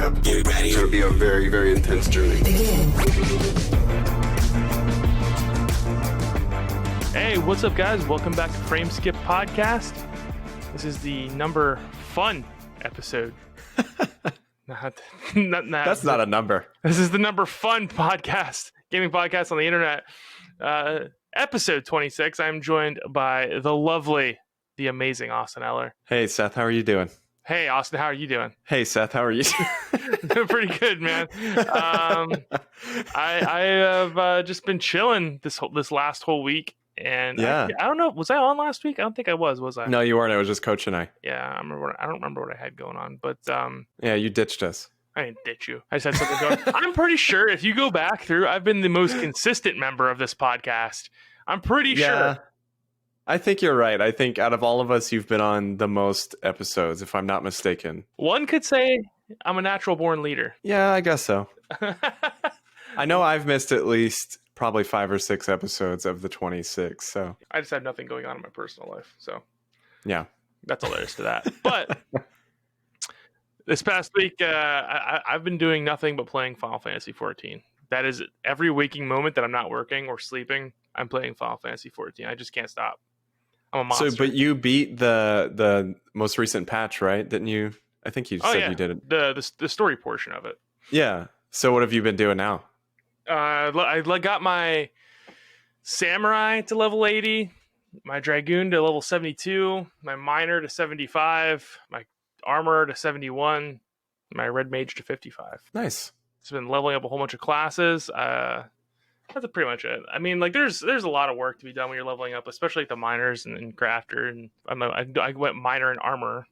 up, get ready. It's going to be a very, very intense journey. Hey, what's up, guys? Welcome back to Frame Skip Podcast. This is the number fun episode. That's not a number. This is the number fun podcast, gaming podcast on the internet. Episode 26. I'm joined by the lovely, the amazing Austin Eller. Hey, Seth, how are you doing? Hey, Austin, how are you doing? Hey, Seth, how are you? Pretty good, man. I have just been chilling this last whole week. And yeah. I don't know. Was I on last week? I don't think I was I? No, you weren't. It was just Coach and I. Yeah, I don't remember what I had going on, but yeah, you ditched us. I didn't ditch you. I just had something going. I'm pretty sure if you go back through, I've been the most consistent member of this podcast. I'm pretty sure. I think you're right. I think out of all of us, you've been on the most episodes, if I'm not mistaken. One could say I'm a natural born leader. Yeah, I guess so. I know I've missed at least probably 5 or 6 episodes of the 26. So I just have nothing going on in my personal life. So yeah, that's all there is to that. But this past week, I've been doing nothing but playing Final Fantasy 14. That is every waking moment that I'm not working or sleeping, I'm playing Final Fantasy 14. I just can't stop. I'm a monster. So, but you beat the most recent patch, right? Didn't you? I think you said you did it. The story portion of it. Yeah. So what have you been doing now? I got my samurai to level 80, my dragoon to level 72, my miner to 75, my armorer to 71, my red mage to 55. Nice. It's been leveling up a whole bunch of classes. That's pretty much it. I mean, like there's a lot of work to be done when you're leveling up, especially like the miners and crafter. And I went miner and armorer.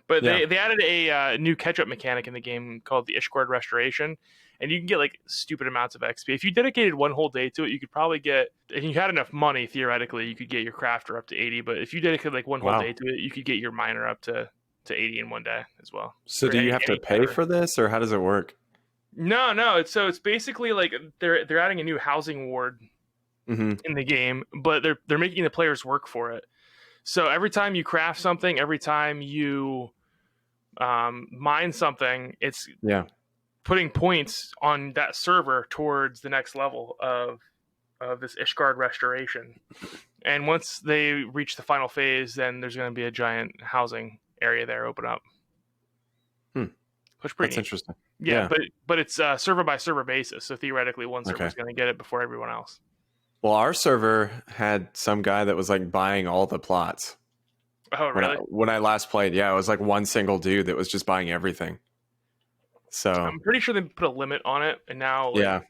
But they added a new catch-up mechanic in the game called the Ishgard Restoration, and you can get like stupid amounts of XP. If you dedicated one whole day to it, you could probably get, if you had enough money, theoretically, you could get your crafter up to 80. But if you dedicated like one whole day to it, you could get your miner up to 80 in one day as well. So do you have to pay for this, or how does it work? No. It's basically like they're adding a new housing ward in the game, but they're making the players work for it. So every time you craft something, every time you mine something, it's putting points on that server towards the next level of this Ishgard Restoration. And once they reach the final phase, then there's going to be a giant housing area there open up. Which pretty That's interesting. Yeah, but it's server by server basis. So theoretically, one server is going to get it before everyone else. Well, our server had some guy that was like buying all the plots. Oh, really? When I last played, it was like one single dude that was just buying everything. So I'm pretty sure they put a limit on it, and now what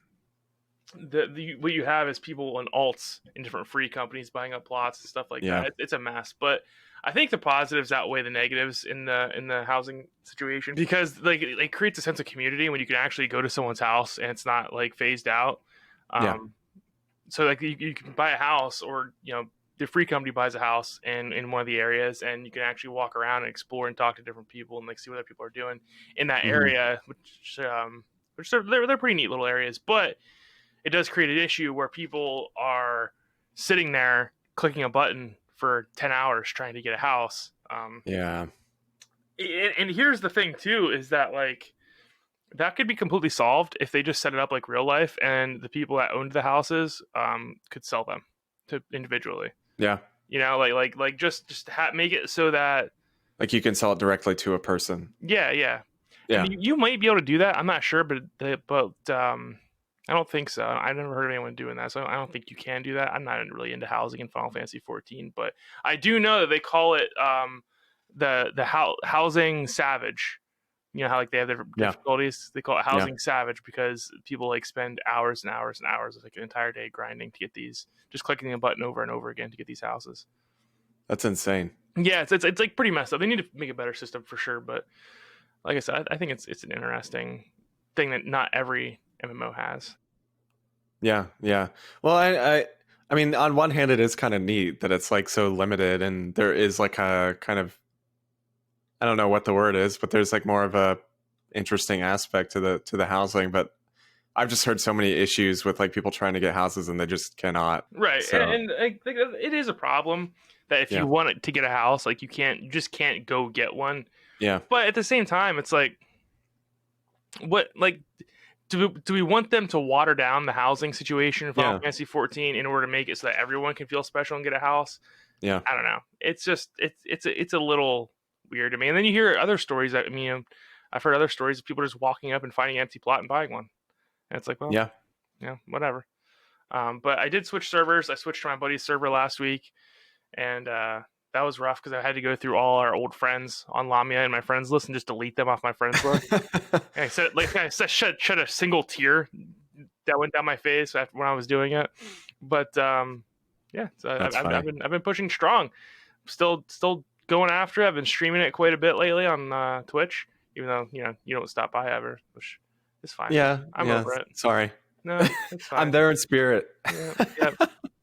you have is people on alts in different free companies buying up plots and stuff like that. It's a mess, but I think the positives outweigh the negatives in the housing situation, because like it creates a sense of community when you can actually go to someone's house and it's not like phased out. So like you can buy a house, or the free company buys a house in one of the areas, and you can actually walk around and explore and talk to different people and like see what other people are doing in that area, which they're pretty neat little areas. But it does create an issue where people are sitting there clicking a button for 10 hours trying to get a house. And here's the thing too, is that like that could be completely solved if they just set it up like real life, and the people that owned the houses could sell them to individually. Yeah. Like just make it so that like you can sell it directly to a person. Yeah. And you might be able to do that. I'm not sure, but I don't think so. I never heard of anyone doing that, so I don't think you can do that. I'm not really into housing in Final Fantasy 14, but I do know that they call it the housing savage. You know how like they have their difficulties? They call it housing savage because people like spend hours and hours and hours, like an entire day grinding to get these, just clicking a button over and over again to get these houses. That's insane. Yeah, it's like pretty messed up. They need to make a better system for sure, but like I said, I think it's an interesting thing that not every MMO has. Yeah. Well, I mean, on one hand, it is kind of neat that it's like so limited, and there is like a kind of, I don't know what the word is, but there's like more of a interesting aspect to the housing. But I've just heard so many issues with like people trying to get houses and they just cannot. Right, so. and I think it is a problem that if you want to get a house, like you just can't go get one. Yeah. But at the same time, it's like what like do we want them to water down the housing situation in Final Fantasy 14 in order to make it so that everyone can feel special and get a house? Yeah. I don't know. It's just it's a little weird to me. And then you hear other stories that I've heard other stories of people just walking up and finding an empty plot and buying one. And it's like, well, yeah, whatever. But I did switch servers. I switched to my buddy's server last week, and that was rough because I had to go through all our old friends on Lamia and my friends list and just delete them off my friends list. And I shed a single tear that went down my face when I was doing it. But yeah, so I've been pushing strong. Still going after it. I've been streaming it quite a bit lately on Twitch, even though you don't stop by ever, which is fine. Yeah, I'm over it. Sorry. No, it's fine. I'm there in spirit. Yeah,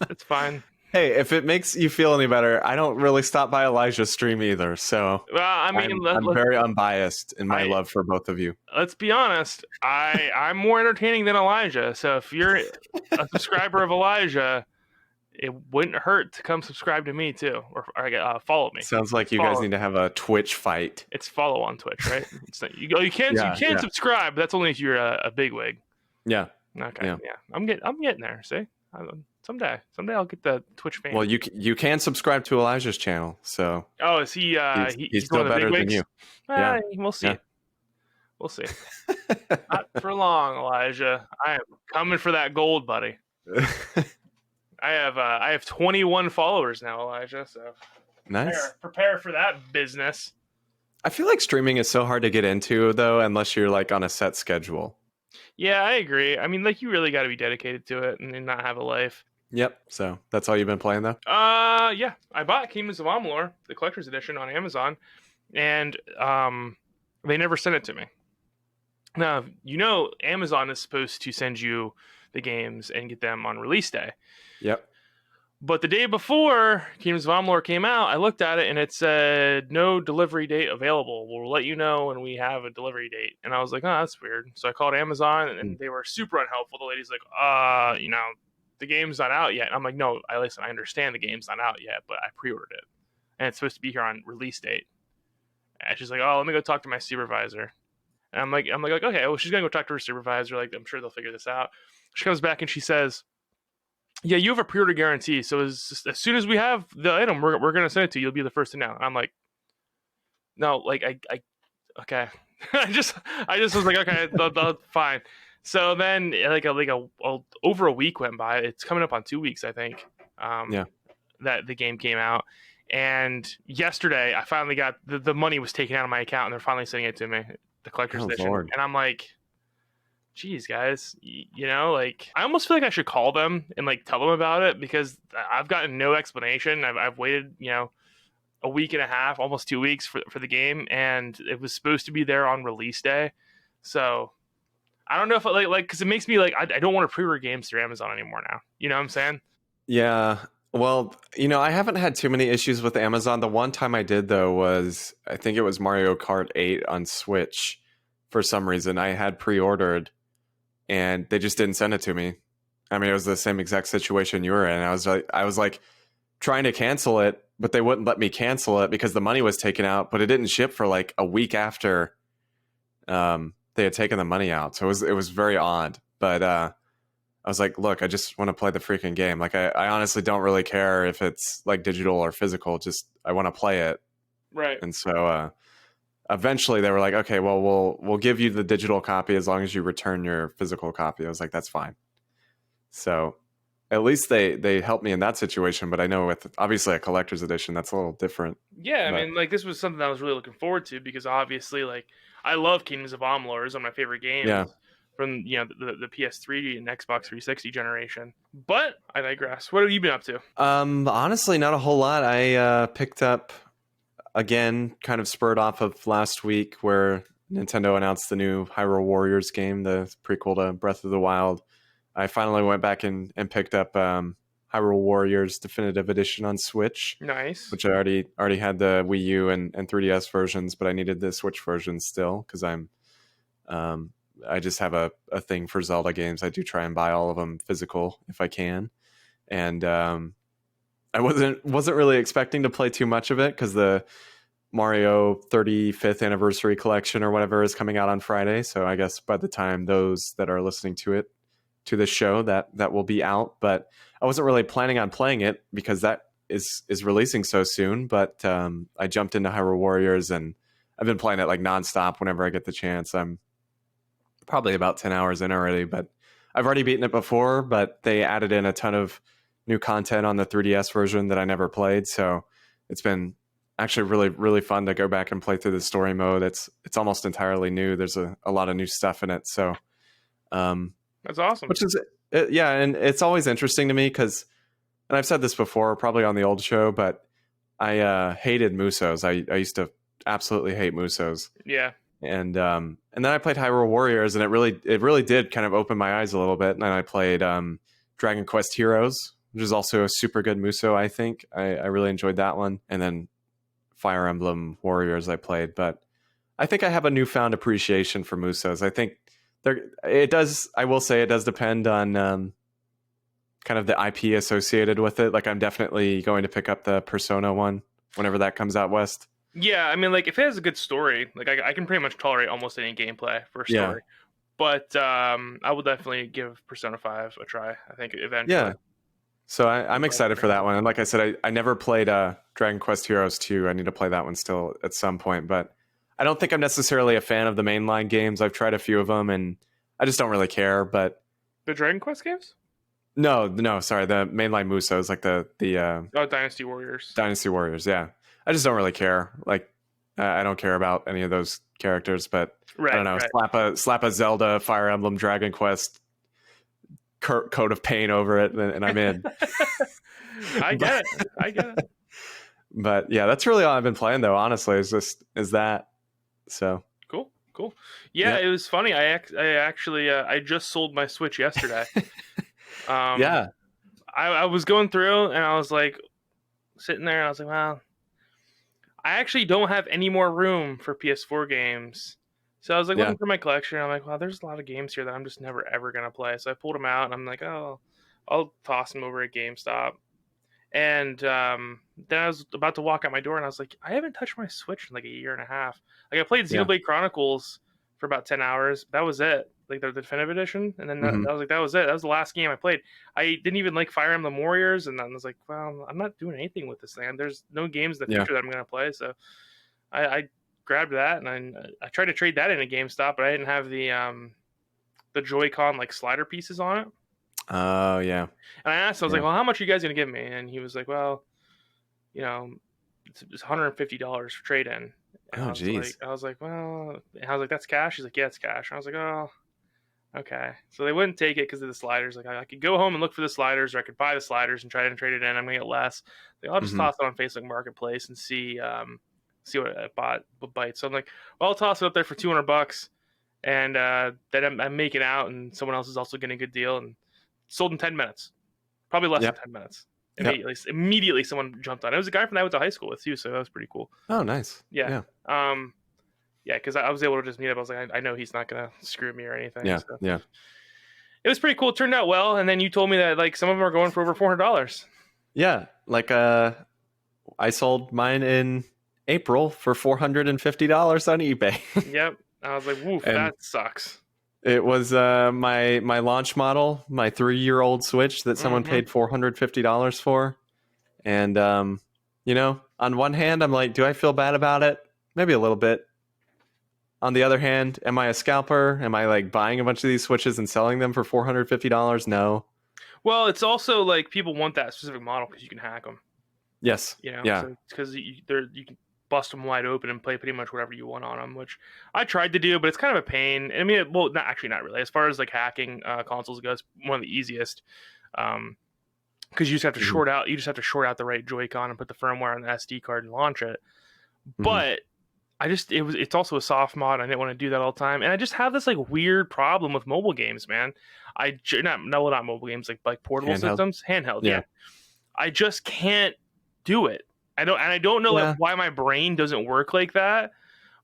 it's fine. Hey, if it makes you feel any better, I don't really stop by Elijah's stream either. So, well, I mean, I'm very unbiased in my love for both of you. Let's be honest. I'm more entertaining than Elijah. So if you're a subscriber of Elijah, it wouldn't hurt to come subscribe to me too, or follow me. Sounds like you guys need to have a Twitch fight. It's follow on Twitch, right? You can subscribe. But that's only if you're a bigwig. Yeah. Okay. Yeah. I'm getting there. See. Someday I'll get the Twitch fame. Well, you can subscribe to Elijah's channel. So is he? He's still better than you. Yeah, we'll see. Yeah. We'll see. Not for long, Elijah. I am coming for that gold, buddy. I have 21 followers now, Elijah. So nice. Prepare for that business. I feel like streaming is so hard to get into though, unless you're like on a set schedule. Yeah, I agree. I mean, like you really got to be dedicated to it and not have a life. Yep. So that's all you've been playing though? Yeah. I bought Kingdoms of Amalur, the collector's edition on Amazon, and they never sent it to me. Now, Amazon is supposed to send you the games and get them on release day. Yep. But the day before Kingdoms of Amalur came out, I looked at it and it said no delivery date available. We'll let you know when we have a delivery date. And I was like, oh, that's weird. So I called Amazon and they were super unhelpful. The lady's like, the game's not out yet. And I'm like, no, I understand the game's not out yet, but I pre-ordered it. And it's supposed to be here on release date. And she's like, oh, let me go talk to my supervisor. And I'm like, okay, well, she's going to go talk to her supervisor. Like, I'm sure they'll figure this out. She comes back and she says, yeah, you have a pre-order guarantee. So as soon as we have the item, we're going to send it to you. You'll be the first to know. And I'm like, no, like, okay. I just was like, okay, fine. So then over a week went by. It's coming up on 2 weeks, I think. That the game came out. And yesterday I finally got the money was taken out of my account and they're finally sending it to me, the collector's edition. Lord. And I'm like, geez, guys, I almost feel like I should call them and tell them about it because I've gotten no explanation. I've waited, a week and a half, almost 2 weeks for the game, and it was supposed to be there on release day. So I don't know if because it makes me I don't want to pre-order games through Amazon anymore now. You know what I'm saying? Yeah. Well, I haven't had too many issues with Amazon. The one time I did though was I think it was Mario Kart 8 on Switch. For some reason, I had pre-ordered. And they just didn't send it to me. I mean, it was the same exact situation you were in. I was like trying to cancel it, but they wouldn't let me cancel it because the money was taken out. But it didn't ship for like a week after they had taken the money out. So it was very odd. But I was like, look, I just want to play the freaking game. Like I honestly don't really care if it's like digital or physical. Just I want to play it. Right. And so eventually they were like, okay, well, we'll give you the digital copy as long as you return your physical copy. I was like, that's fine. So at least they helped me in that situation. But I know with obviously a collector's edition, that's a little different. Yeah, I mean, this was something I was really looking forward to because obviously, I love Kingdoms of Amalur. It's one of my favorite games from the PS3 and Xbox 360 generation. But I digress. What have you been up to? Honestly, not a whole lot. I picked up. Again, kind of spurred off of last week where Nintendo announced the new Hyrule Warriors game, the prequel to Breath of the Wild. I finally went back and picked up Hyrule Warriors Definitive Edition on Switch. Nice. Which I already had the Wii U and 3DS versions, but I needed the Switch version still because I just have a thing for Zelda games. I do try and buy all of them physical if I can. And I wasn't really expecting to play too much of it because the Mario 35th anniversary collection or whatever is coming out on Friday. So I guess by the time those that are listening to this show, that will be out. But I wasn't really planning on playing it because that is releasing so soon. But I jumped into Hyrule Warriors and I've been playing it like nonstop whenever I get the chance. I'm probably about 10 hours in already, but I've already beaten it before, but they added in a ton of new content on the 3DS version that I never played. So it's been actually really, really fun to go back and play through the story mode. It's almost entirely new. There's a lot of new stuff in it. So that's awesome. Which is, yeah. And it's always interesting to me because, and I've said this before, probably on the old show, but I hated Musos. I used to absolutely hate Musos. Yeah. And then I played Hyrule Warriors, and it really did kind of open my eyes a little bit. And then I played Dragon Quest Heroes, which is also a super good Muso, I think. I really enjoyed that one. And then Fire Emblem Warriors I played. But I think I have a newfound appreciation for Musos. I think I will say it does depend on kind of the IP associated with it. Like I'm definitely going to pick up the Persona one whenever that comes out west. Yeah, I mean, like if it has a good story, like I can pretty much tolerate almost any gameplay for a story. Yeah. But I will definitely give Persona 5 a try. I think eventually. Yeah. So I'm excited for that one. And like I said, I never played Dragon Quest Heroes 2. I need to play that one still at some point. But I don't think I'm necessarily a fan of the mainline games. I've tried a few of them, and I just don't really care. But the Dragon Quest games? No, sorry. The mainline Musos, like the Dynasty Warriors. Dynasty Warriors, yeah. I just don't really care. Like, I don't care about any of those characters, but I don't know. Right. Slap a Zelda, Fire Emblem, Dragon Quest coat of paint over it, and I'm in. I get it. But yeah, that's really all I've been playing, though. Honestly, is that. So cool. Yeah, it was funny. I actually I just sold my Switch yesterday. Yeah, I was going through and I was like sitting there and I was like, well, I actually don't have any more room for PS4 games. So I was like looking through my collection and I'm like, wow, there's a lot of games here that I'm just never ever gonna play. So I pulled them out and I'm like, oh, I'll toss them over at GameStop. And then I was about to walk out my door and I was like, I haven't touched my Switch in like a year and a half. Like I played Xenoblade Chronicles for about 10 hours. That was it. Like the definitive edition. And then I was like, that was it. That was the last game I played. I didn't even like Fire Emblem Warriors. And then I was like, well, I'm not doing anything with this thing. There's no games in the future that I'm going to play. So I grabbed that and I tried to trade that in a GameStop, but I didn't have the Joy-Con like slider pieces on it. Oh, yeah. And I asked, I was like, well, how much are you guys going to give me? And he was like, well, you know, it's $150 for trade-in. And geez. I was like, well, and I was like, that's cash? He's like, yeah, it's cash. And I was like, oh, okay. So they wouldn't take it because of the sliders. Like, I could go home and look for the sliders, or I could buy the sliders and try to trade it in. I'm going to get less. Like, I'll just toss it on Facebook Marketplace and see what I bites. So I'm like, well, I'll toss it up there for $200. And then I'm making out, and someone else is also getting a good deal. And sold in 10 minutes. Probably less than 10 minutes. Immediately someone jumped on it. It was a guy from I went to high school with too, so that was pretty cool. Oh, nice. Yeah. Because I was able to just meet up. I was like, I know he's not gonna screw me or anything. Yeah. So. Yeah. It was pretty cool. It turned out well, and then you told me that like some of them are going for over $400. Yeah, like I sold mine in April for $450 on eBay. Yep. I was like, woof, that sucks. It was my launch model, my 3-year-old Switch that someone paid $450 for. And, on one hand, I'm like, do I feel bad about it? Maybe a little bit. On the other hand, am I a scalper? Am I like buying a bunch of these Switches and selling them for $450? No. Well, it's also like people want that specific model because you can hack them. Yes. Yeah. Because you can bust them wide open and play pretty much whatever you want on them, which I tried to do, but it's kind of a pain. I mean, not really. As far as like hacking consoles goes, one of the easiest, because you just have to short out. You just have to short out the right Joy-Con and put the firmware on the SD card and launch it. But it's also a soft mod. I didn't want to do that all the time, and I just have this like weird problem with mobile games, man. Not mobile games, like portable systems, handheld. Yeah, I just can't do it. I don't know like, why my brain doesn't work like that,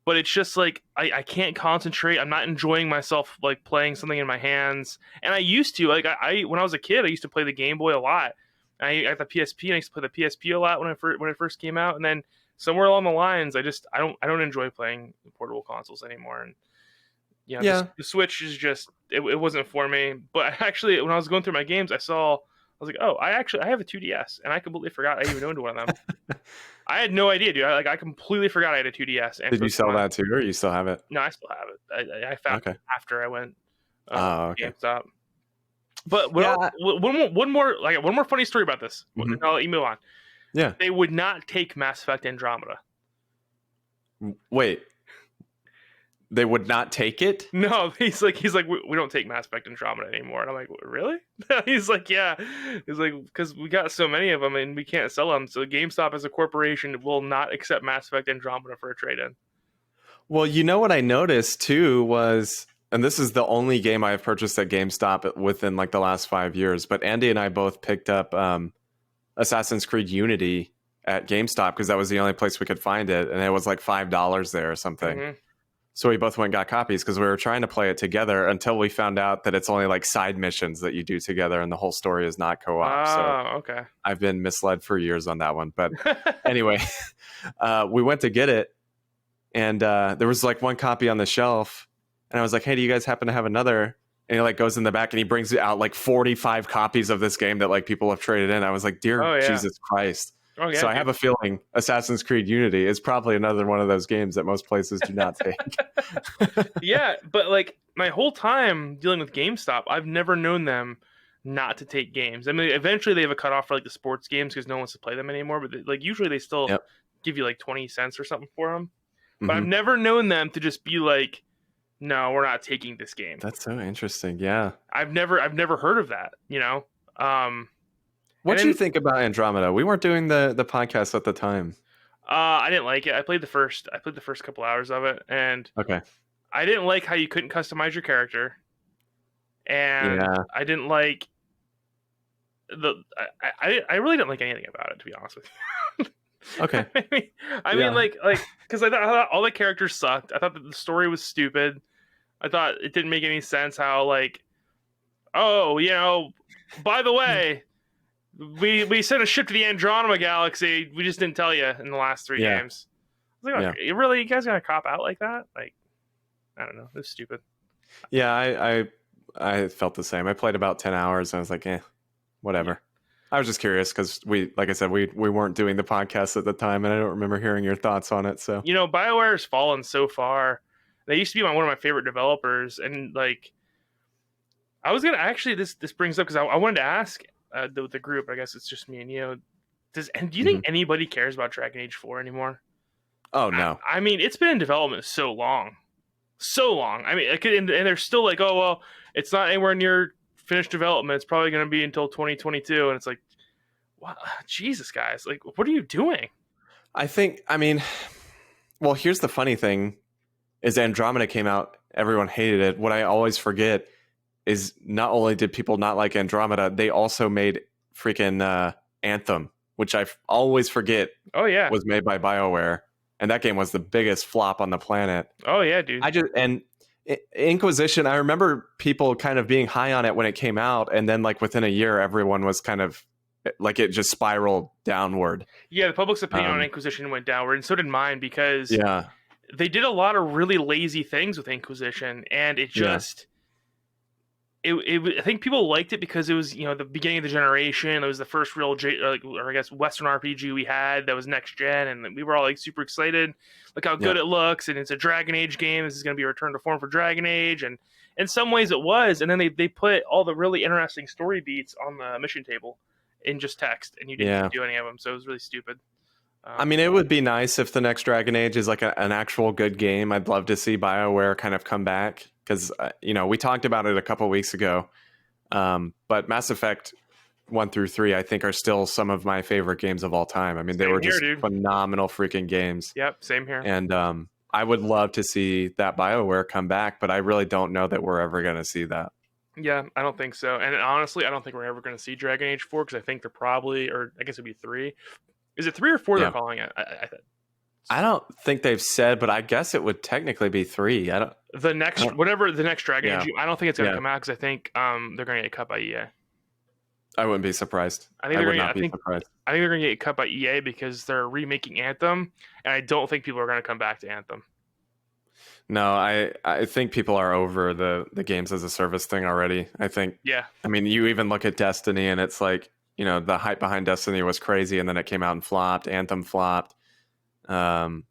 but it's just like I can't concentrate. I'm not enjoying myself like playing something in my hands. And I used to like I when I was a kid, I used to play the Game Boy a lot. I had the PSP, and I used to play the PSP a lot when it first came out. And then somewhere along the lines, I don't enjoy playing portable consoles anymore. And the Switch is just it wasn't for me. But actually, when I was going through my games, I was like, oh, I have a 2DS, and I completely forgot I even owned one of them. I had no idea, dude. I completely forgot I had a 2DS. And did you sell that too, or you still have it? No, I still have it. I found it after I went okay. GameStop. But one more funny story about this. Mm-hmm. I'll let you move on. Yeah, they would not take Mass Effect Andromeda. Wait, they would not take it? No, he's like we don't take Mass Effect Andromeda anymore. And I'm like, really? He's like, yeah. He's like, because we got so many of them and we can't sell them. So GameStop as a corporation will not accept Mass Effect Andromeda for a trade-in. Well, you know what I noticed too was. And this is the only game I've purchased at GameStop within like the last 5 years. But Andie and I both picked up Assassin's Creed Unity at GameStop because that was the only place we could find it. And it was like $5 there or something. Mm-hmm. So we both went and got copies because we were trying to play it together until we found out that it's only like side missions that you do together and the whole story is not co-op. Oh, okay. I've been misled for years on that one. But anyway, we went to get it. And there was like one copy on the shelf. And I was like, hey, do you guys happen to have another? And he like goes in the back and he brings out like 45 copies of this game that like people have traded in. I was like, dear Jesus Christ. Oh, yeah, so I have a feeling Assassin's Creed Unity is probably another one of those games that most places do not take. Yeah, but like my whole time dealing with GameStop, I've never known them not to take games. I mean, eventually they have a cutoff for like the sports games because no one wants to play them anymore. But like usually they still give you like 20 cents or something for them. But I've never known them to just be like, no, we're not taking this game. That's so interesting. Yeah. I've never heard of that, you know? What do you think about Andromeda? We weren't doing the podcast at the time. I didn't like it. I played the first couple hours of it, and I didn't like how you couldn't customize your character. And I didn't like I really didn't like anything about it, to be honest with you. Okay. I mean, like, because I thought all the characters sucked. I thought that the story was stupid. I thought it didn't make any sense how, like, oh, you know, by the way, we sent a ship to the Andromeda Galaxy. We just didn't tell you in the last 3 games. I was like, really, you guys gonna cop out like that? Like, I don't know. It was stupid. Yeah, I felt the same. I played about 10 hours and I was like, whatever. Yeah. I was just curious because like I said, we weren't doing the podcast at the time, and I don't remember hearing your thoughts on it. So, you know, BioWare has fallen so far. They used to be one of my favorite developers, and like, I was gonna actually this brings up because I wanted to ask the group. I guess it's just me and you. Do you think anybody cares about Dragon Age 4 anymore? Oh no! I mean, it's been in development so long. I mean, and they're still like, oh well, it's not anywhere near finished development. It's probably going to be until 2022, and it's like, wow, Jesus, guys, like, what are you doing? I mean, well, here's the funny thing: is Andromeda came out, everyone hated it. What I always forget is not only did people not like Andromeda, they also made freaking Anthem, which I always forget. Oh yeah, was made by BioWare, and that game was the biggest flop on the planet. Oh yeah, dude. Inquisition, I remember people kind of being high on it when it came out, and then like within a year, everyone was kind of like it just spiraled downward. Yeah, the public's opinion on Inquisition went downward, and so did mine because they did a lot of really lazy things with Inquisition, and it just I think people liked it because it was, you know, the beginning of the generation. It was the first real, or I guess, Western RPG we had that was next gen, and we were all like super excited. Look how good it looks, and it's a Dragon Age game. This is going to be a return to form for Dragon Age, and in some ways it was. And then they put all the really interesting story beats on the mission table in just text, and you didn't do any of them, so it was really stupid. I mean, it would be nice if the next Dragon Age is like an actual good game. I'd love to see BioWare kind of come back because, you know, we talked about it a couple weeks ago. But Mass Effect 1 through 3, I think, are still some of my favorite games of all time. I mean, they were just phenomenal freaking games. Yep, same here. And I would love to see that BioWare come back, but I really don't know that we're ever going to see that. Yeah, I don't think so. And honestly, I don't think we're ever going to see Dragon Age 4 because I think they're probably, or I guess it'd be 3. Is it 3 or 4 they're calling it? I don't think they've said, but I guess it would technically be 3. The next Dragon Age. I don't think it's going to come out because I think they're going to get cut by EA. I wouldn't be surprised. I think I they're would gonna, not be surprised. I think they're going to get cut by EA because they're remaking Anthem, and I don't think people are going to come back to Anthem. No, I think people are over the games as a service thing already. I think. Yeah. I mean, you even look at Destiny, and it's like, the hype behind Destiny was crazy, and then it came out and flopped. Anthem flopped. I'm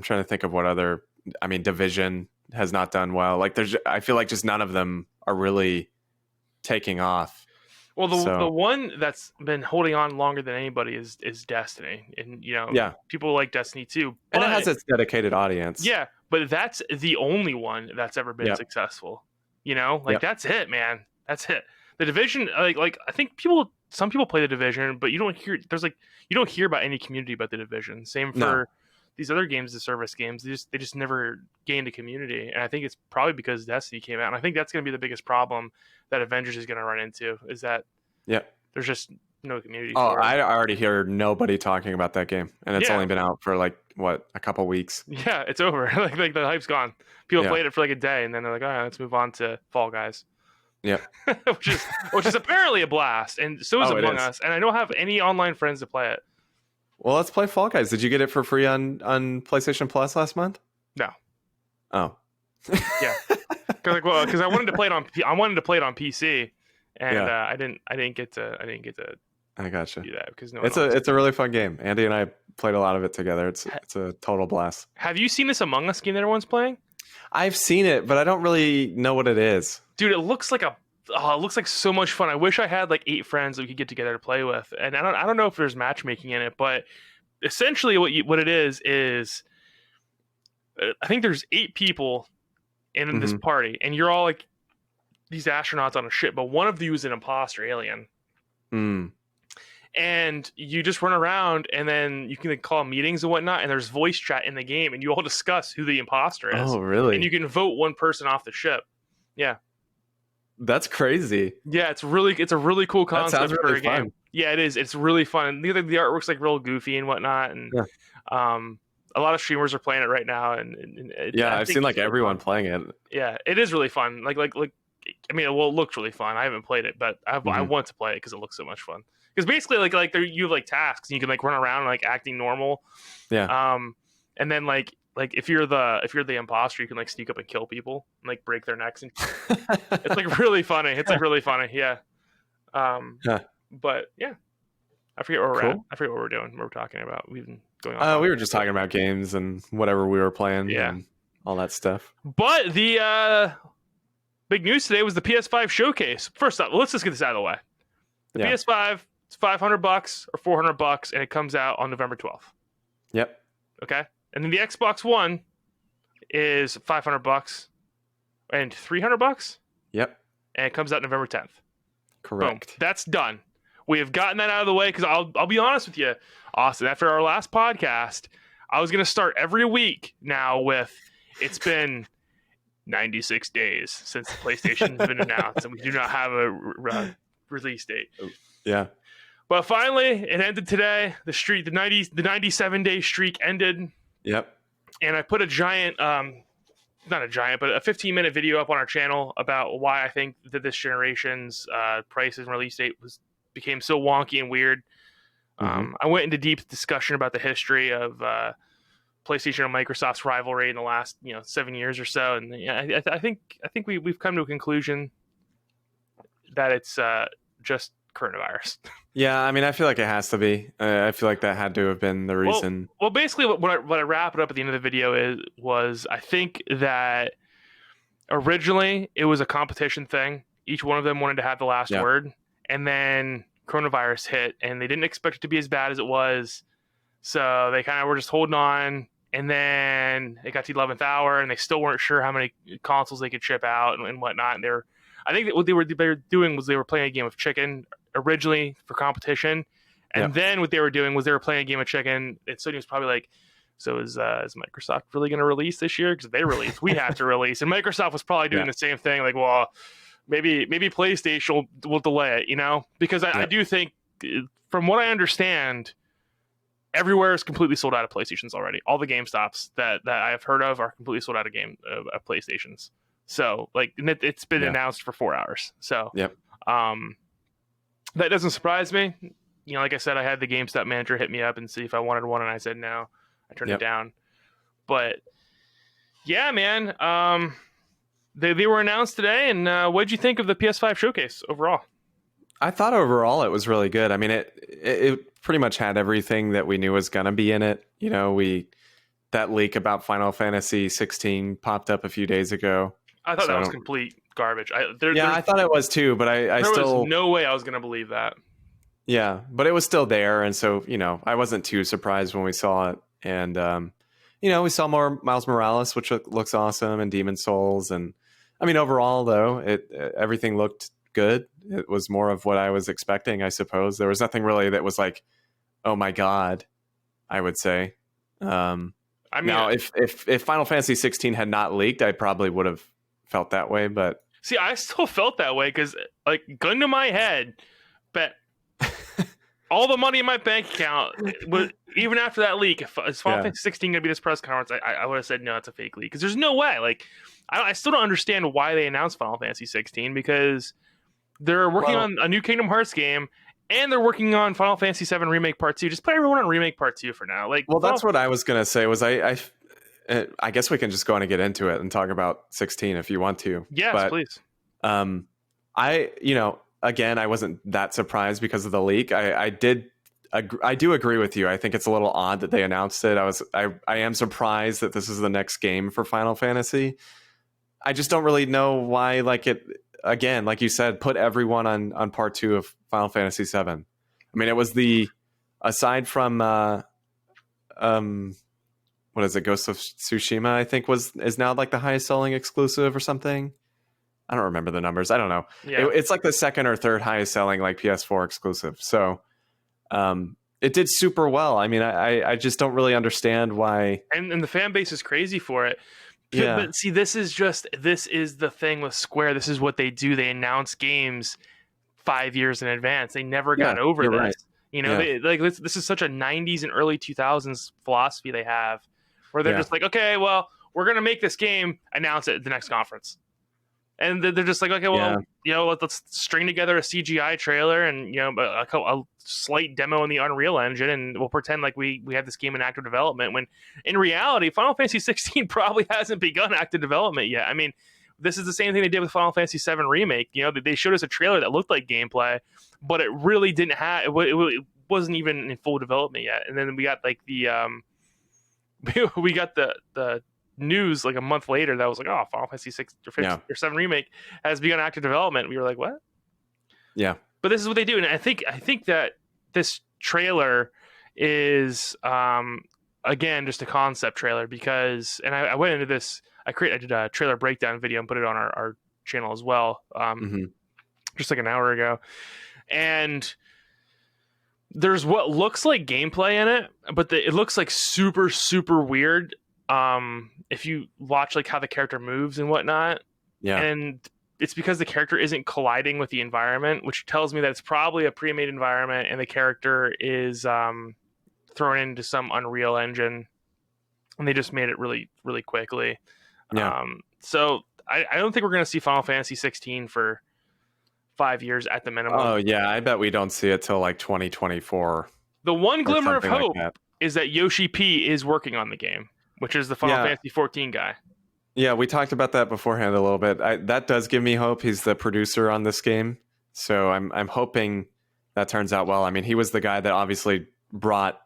trying to think of what other. I mean, Division has not done well. Like, I feel like just none of them are really taking off. Well, the one that's been holding on longer than anybody is Destiny, and people like Destiny too. And it has its dedicated audience. Yeah, but that's the only one that's ever been successful. That's it, man. That's it. The Division, like I think some people play the Division, but you don't hear about any community about the Division. Same for these other games, the service games. They just never gained a community, and I think it's probably because Destiny came out. And I think that's going to be the biggest problem that Avengers is going to run into, is that there's just no community. I already hear nobody talking about that game, and it's only been out for a couple weeks. Yeah, it's over. like the hype's gone. People played it for like a day, and then they're like, all right, let's move on to Fall Guys. Yeah, which is apparently a blast, and so is Among Us. And I don't have any online friends to play it. Well, let's play Fall Guys. Did you get it for free on PlayStation Plus last month? No. Oh. Yeah. Because I wanted to play it on PC, and I didn't get to I gotcha. do that because it's a really fun game. Andie and I played a lot of it together. It's a total blast. Have you seen this Among Us game that everyone's playing? I've seen it, but I don't really know what it is. Dude, it looks like so much fun. I wish I had like 8 friends that we could get together to play with. And I don't know if there's matchmaking in it, but essentially what it is I think there's 8 people in this party, and you're all like these astronauts on a ship, but one of you is an imposter alien. And you just run around, and then you can call meetings and whatnot, and there's voice chat in the game, and you all discuss who the imposter is. Oh, really? And you can vote one person off the ship. Yeah. That's crazy. Yeah, it's a really cool concept for really a game. Fun. Yeah, it is. It's really fun. The artwork's like real goofy and whatnot, and a lot of streamers are playing it right now. And I've seen like everyone playing it. Yeah, it is really fun. Like I mean, well, it looks really fun. I haven't played it, but I want to play it because it looks so much fun. Because basically, you have like tasks, and you can like run around like acting normal. Yeah. And then like if you're the imposter, you can like sneak up and kill people and like break their necks, and it's like really funny. It's like really funny. Yeah. But yeah, I forget where we're at. I forget what we're doing. What we're talking about. We've been going on. We were just talking about games and whatever we were playing. Yeah. And all that stuff. But the big news today was the PS5 showcase. First up, let's just get this out of the way. The PS5, it's $500 or $400, and it comes out on November 12th. Yep. Okay. And then the Xbox One is $500 and $300. Yep. And it comes out November 10th. Correct. Boom. That's done. We have gotten that out of the way, because I'll be honest with you, Austin. After our last podcast, I was going to start every week now with, it's been 96 days since the PlayStation has been announced, and we do not have a release date. Yeah. But finally, it ended today. The 97-day streak ended. Yep. And I put a giant, not a giant, but a 15-minute video up on our channel about why I think that this generation's price and release date became so wonky and weird. I went into deep discussion about the history of PlayStation and Microsoft's rivalry in the last 7 years or so, and I think we've come to a conclusion that it's just coronavirus. Yeah, I mean, I feel like it has to be. I feel like that had to have been the reason. Well, basically, what I wrap it up at the end of the video was I think that originally it was a competition thing. Each one of them wanted to have the last word, and then coronavirus hit, and they didn't expect it to be as bad as it was, so they kind of were just holding on. And then it got to the 11th hour, and they still weren't sure how many consoles they could ship out and whatnot. And I think that what they were doing was they were playing a game of chicken originally for competition, and then what they were doing was they were playing a game of chicken. And Sony was probably like, "So is Microsoft really going to release this year? Because if they release, we have to release." And Microsoft was probably doing the same thing, like, "Well, maybe PlayStation will delay it," because I do think, from what I understand, everywhere is completely sold out of PlayStations already. All the GameStops that I have heard of are completely sold out of PlayStations. So, like, it's been announced for 4 hours. So, That doesn't surprise me. Like I said, I had the GameStop manager hit me up and see if I wanted one, and I said no. I turned it down. But yeah, man, they were announced today, and what did you think of the PS5 showcase overall? I thought overall it was really good. I mean, it pretty much had everything that we knew was gonna be in it. That leak about Final Fantasy 16 popped up a few days ago. I thought that was complete garbage. I thought it was too, but I there still was no way I was gonna believe that. Yeah, but it was still there, and so I wasn't too surprised when we saw it. And we saw more Miles Morales, which looks awesome, and Demon Souls, and I mean overall though, everything looked good. It was more of what I was expecting, I suppose. There was nothing really that was like, oh my god, I would say. I mean, now if Final Fantasy 16 had not leaked, I probably would have felt that way. But see, I still felt that way because, like, gun to my head, bet all the money in my bank account, even after that leak, if Final Fantasy 16 going to be this press conference, I would have said, no, it's a fake leak. Because there's no way. Like, I still don't understand why they announced Final Fantasy 16, because they're working on a new Kingdom Hearts game, and they're working on Final Fantasy 7 Remake Part 2. Just put everyone on Remake Part 2 for now. Like, that's what I was going to say, was I guess we can just go on and get into it and talk about 16 if you want to. Yes, but, please. Again, I wasn't that surprised because of the leak. I do agree with you. I think it's a little odd that they announced it. I am surprised that this is the next game for Final Fantasy. I just don't really know why. Like, it again, like you said, put everyone on part 2 of Final Fantasy 7. I mean, it was aside from what is it, Ghost of Tsushima, I think is now like the highest selling exclusive or something. I don't remember the numbers. I don't know. Yeah. It's like the second or third highest selling like PS4 exclusive. So it did super well. I mean, I just don't really understand why. And the fan base is crazy for it. Yeah. But see, this is the thing with Square. This is what they do. They announce games 5 years in advance. They never got over this. Right. This is such a 90s and early 2000s philosophy they have, where they're just like, okay, well, we're going to make this game, announce it at the next conference. And they're just like, okay, well, let's string together a CGI trailer and, a slight demo in the Unreal Engine, and we'll pretend like we have this game in active development, when in reality, Final Fantasy 16 probably hasn't begun active development yet. I mean, this is the same thing they did with Final Fantasy 7 Remake. They showed us a trailer that looked like gameplay, but it really didn't have, it wasn't even in full development yet. And then we got like we got the news like a month later that was like, oh, Final Fantasy 6 or 7 Remake has begun active development. We were like, what? Yeah. But this is what they do. And I think that this trailer is again just a concept trailer, because, and I went into this, I did a trailer breakdown video and put it on our channel as well, just like an hour ago. And there's what looks like gameplay in it, but it looks like super, super weird. If you watch like how the character moves and whatnot, and it's because the character isn't colliding with the environment, which tells me that it's probably a pre-made environment and the character is thrown into some Unreal Engine, and they just made it really, really quickly. So I don't think we're going to see Final Fantasy 16 for 5 years at the minimum. Oh yeah, I bet we don't see it till like 2024. The one glimmer of hope is that Yoshi P is working on the game, which is the Final Fantasy 14 guy. Yeah, we talked about that beforehand a little bit. That does give me hope. He's the producer on this game, so I'm hoping that turns out well. I mean, he was the guy that obviously brought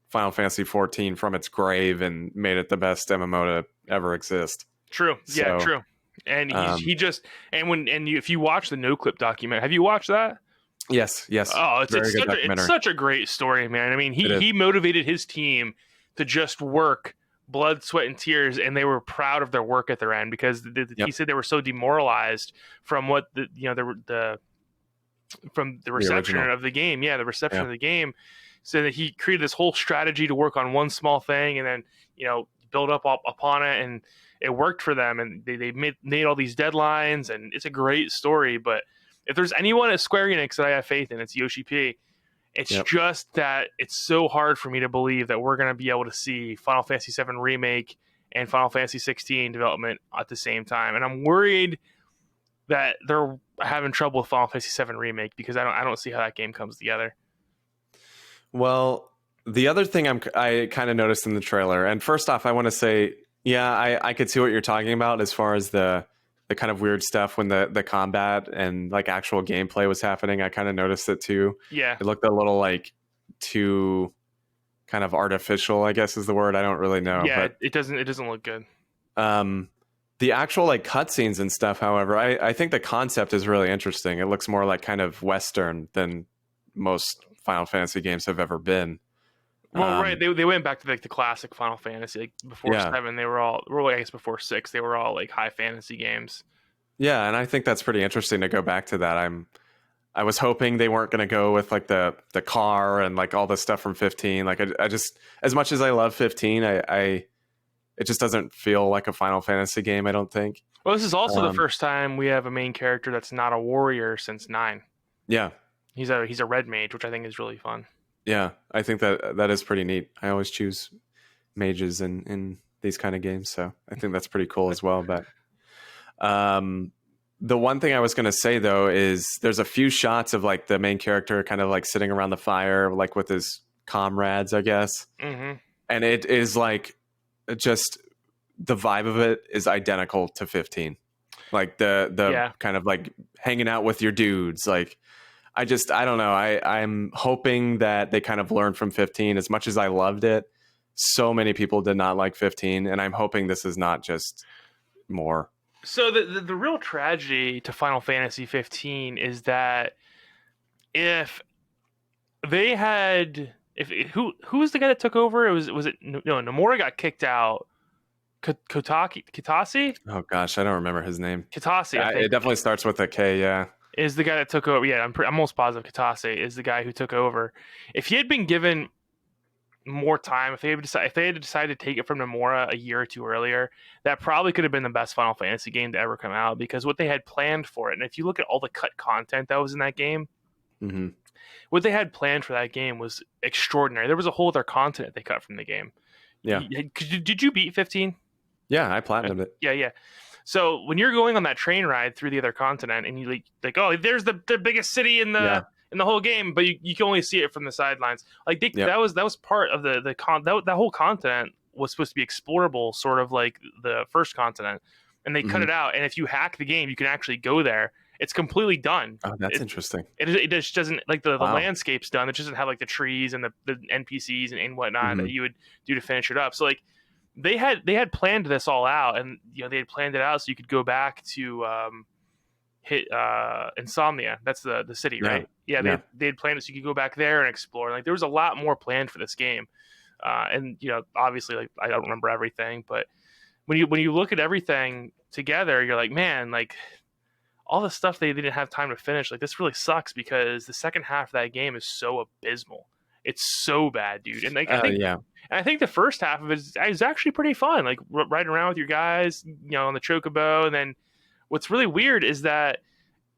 Final Fantasy 14 from its grave and made it the best MMO to ever exist. True. Yeah, true. And if you watch the No Clip documentary, have you watched that? Yes. Oh, it's such a great story, man. I mean, he motivated his team to just work blood, sweat, and tears, and they were proud of their work at their end, because he said they were so demoralized from what from the reception of the game. Yeah, the reception of the game. So that he created this whole strategy to work on one small thing, and then build up upon it, and it worked for them, and they made all these deadlines, and it's a great story. But if there's anyone at Square Enix that I have faith in, it's Yoshi P. It's just that it's so hard for me to believe that we're going to be able to see Final Fantasy 7 Remake and Final Fantasy 16 development at the same time. And I'm worried that they're having trouble with Final Fantasy VII Remake because I don't see how that game comes together. Well, the other thing I kind of noticed in the trailer, and first off, I want to say, yeah, I could see what you're talking about as far as the kind of weird stuff when the combat and like actual gameplay was happening. I kind of noticed it too. Yeah, it looked a little like too kind of artificial, I guess is the word. I don't really know. Yeah, but it doesn't look good. The actual like cutscenes and stuff, however, I think the concept is really interesting. It looks more like kind of Western than most Final Fantasy games have ever been. Well, right, they went back to like the classic Final Fantasy, like before 7, they were all, well, I guess before 6, they were all like high fantasy games. Yeah, and I think that's pretty interesting to go back to that. I was hoping they weren't going to go with like the car and like all the stuff from 15. Like I just, as much as I love 15, it just doesn't feel like a Final Fantasy game, I don't think. Well, this is also the first time we have a main character that's not a warrior since 9. Yeah. He's a red mage, which I think is really fun. Yeah, I think that is pretty neat. I always choose mages in these kind of games, so I think that's pretty cool as well. But the one thing I was going to say, though, is there's a few shots of like the main character kind of like sitting around the fire, like with his comrades, I guess. Mm-hmm. And it is like just the vibe of it is identical to 15. Like the kind of like hanging out with your dudes, like. I don't know. I'm hoping that they kind of learned from 15. As much as I loved it, so many people did not like 15, and I'm hoping this is not just more. So the real tragedy to Final Fantasy 15 is that if they had who was the guy that took over? Nomura got kicked out. Kitase? Oh gosh, I don't remember his name. Kitase. It definitely starts with a K. Yeah. Is the guy that took over. Yeah, I'm almost positive Kitase is the guy who took over. If he had been given more time, if they had decided to take it from Nomura a year or two earlier, that probably could have been the best Final Fantasy game to ever come out, because what they had planned for it, and if you look at all the cut content that was in that game, mm-hmm. what they had planned for that game was extraordinary. There was a whole other continent they cut from the game. Yeah. Did you beat 15? Yeah, I platinumed it. Yeah. So when you're going on that train ride through the other continent, and you like, oh, there's the biggest city in the whole game, but you can only see it from the sidelines. Like that was part of that whole continent was supposed to be explorable, sort of like the first continent, and they cut it out. And if you hack the game, you can actually go there. It's completely done. Oh, that's interesting. It just doesn't, like the landscape's done. It doesn't have like the trees and the NPCs and whatnot that you would do to finish it up. So like. They had planned this all out, and they had planned it out so you could go back to hit Insomnia. That's the city, right? Yeah, they had planned it so you could go back there and explore. Like there was a lot more planned for this game, and obviously, like I don't remember everything, but when you look at everything together, you're like, man, like all the stuff they didn't have time to finish. Like this really sucks, because the second half of that game is so abysmal. It's so bad, dude. And like I think the first half of it is actually pretty fun. Like riding around with your guys, on the Chocobo. And then what's really weird is that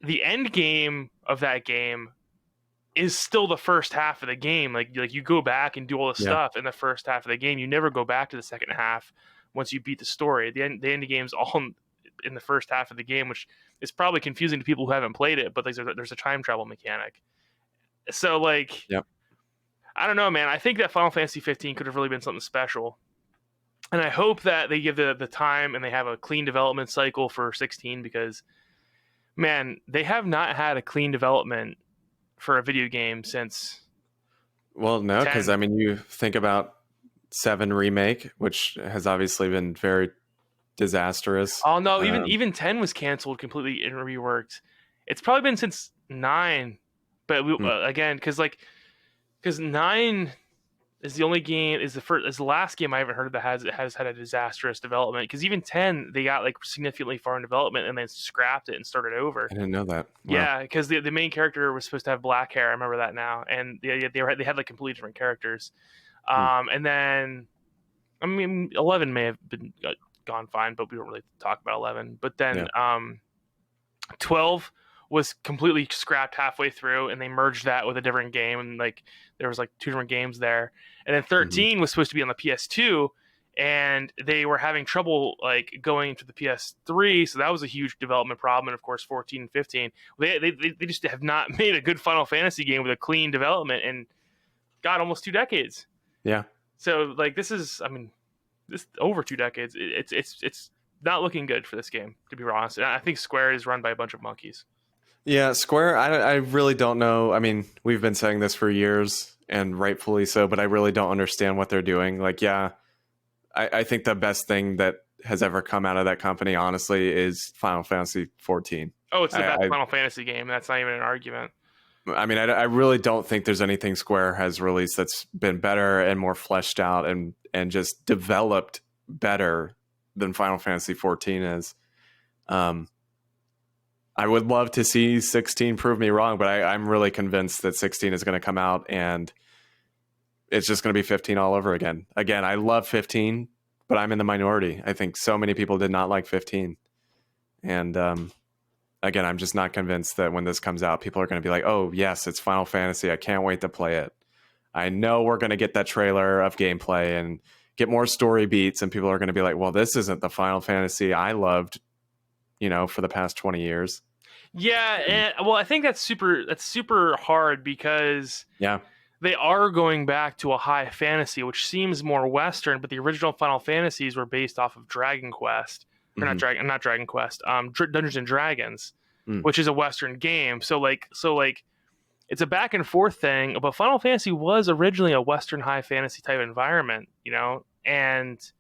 the end game of that game is still the first half of the game. Like you go back and do all the stuff in the first half of the game. You never go back to the second half once you beat the story. The end game's all in the first half of the game, which is probably confusing to people who haven't played it. But there's a time travel mechanic. So like. Yep. I don't know, man. I think that Final Fantasy 15 could have really been something special. And I hope that they give the time and they have a clean development cycle for 16, because, man, they have not had a clean development for a video game since. Well, no, because, I mean, you think about 7 Remake, which has obviously been very disastrous. Oh, no, even 10 was canceled completely and reworked. It's probably been since 9. But again, because 9 is the only game, is the last game I haven't heard that has had a disastrous development. Because even 10, they got like significantly far in development and then scrapped it and started over. I didn't know that. Wow. Yeah, because the main character was supposed to have black hair. I remember that now, and they had like completely different characters. And then, I mean, 11 may have been gone fine, but we don't really talk about 11. But then 12 was completely scrapped halfway through, and they merged that with a different game, and like there was like 2 different games there. And then 13 was supposed to be on the PS2, and they were having trouble like going to the PS3, so that was a huge development problem. And of course 14 and 15, they just have not made a good Final Fantasy game with a clean development in almost 2 decades. Yeah. So like this over 2 decades. It's not looking good for this game, to be honest. And I think Square is run by a bunch of monkeys. Yeah, Square, I really don't know. I mean, we've been saying this for years, and rightfully so, but I really don't understand what they're doing. Like, yeah, I think the best thing that has ever come out of that company, honestly, is Final Fantasy 14. Oh, it's the best Final Fantasy game. That's not even an argument. I mean, I really don't think there's anything Square has released that's been better and more fleshed out and just developed better than Final Fantasy 14 is. I would love to see 16 prove me wrong, but I'm really convinced that 16 is going to come out and it's just going to be 15 all over again. Again, I love 15, but I'm in the minority. I think so many people did not like 15. And again, I'm just not convinced that when this comes out, people are going to be like, oh, yes, it's Final Fantasy. I can't wait to play it. I know we're going to get that trailer of gameplay and get more story beats, and people are going to be like, well, this isn't the Final Fantasy I loved, for the past 20 years. Yeah, and well, I think that's super hard because they are going back to a high fantasy, which seems more Western, but the original Final Fantasies were based off of Dragon Quest. Or not Dragon Quest, Dungeons and Dragons, which is a Western game. So it's a back and forth thing, but Final Fantasy was originally a Western high fantasy type environment, and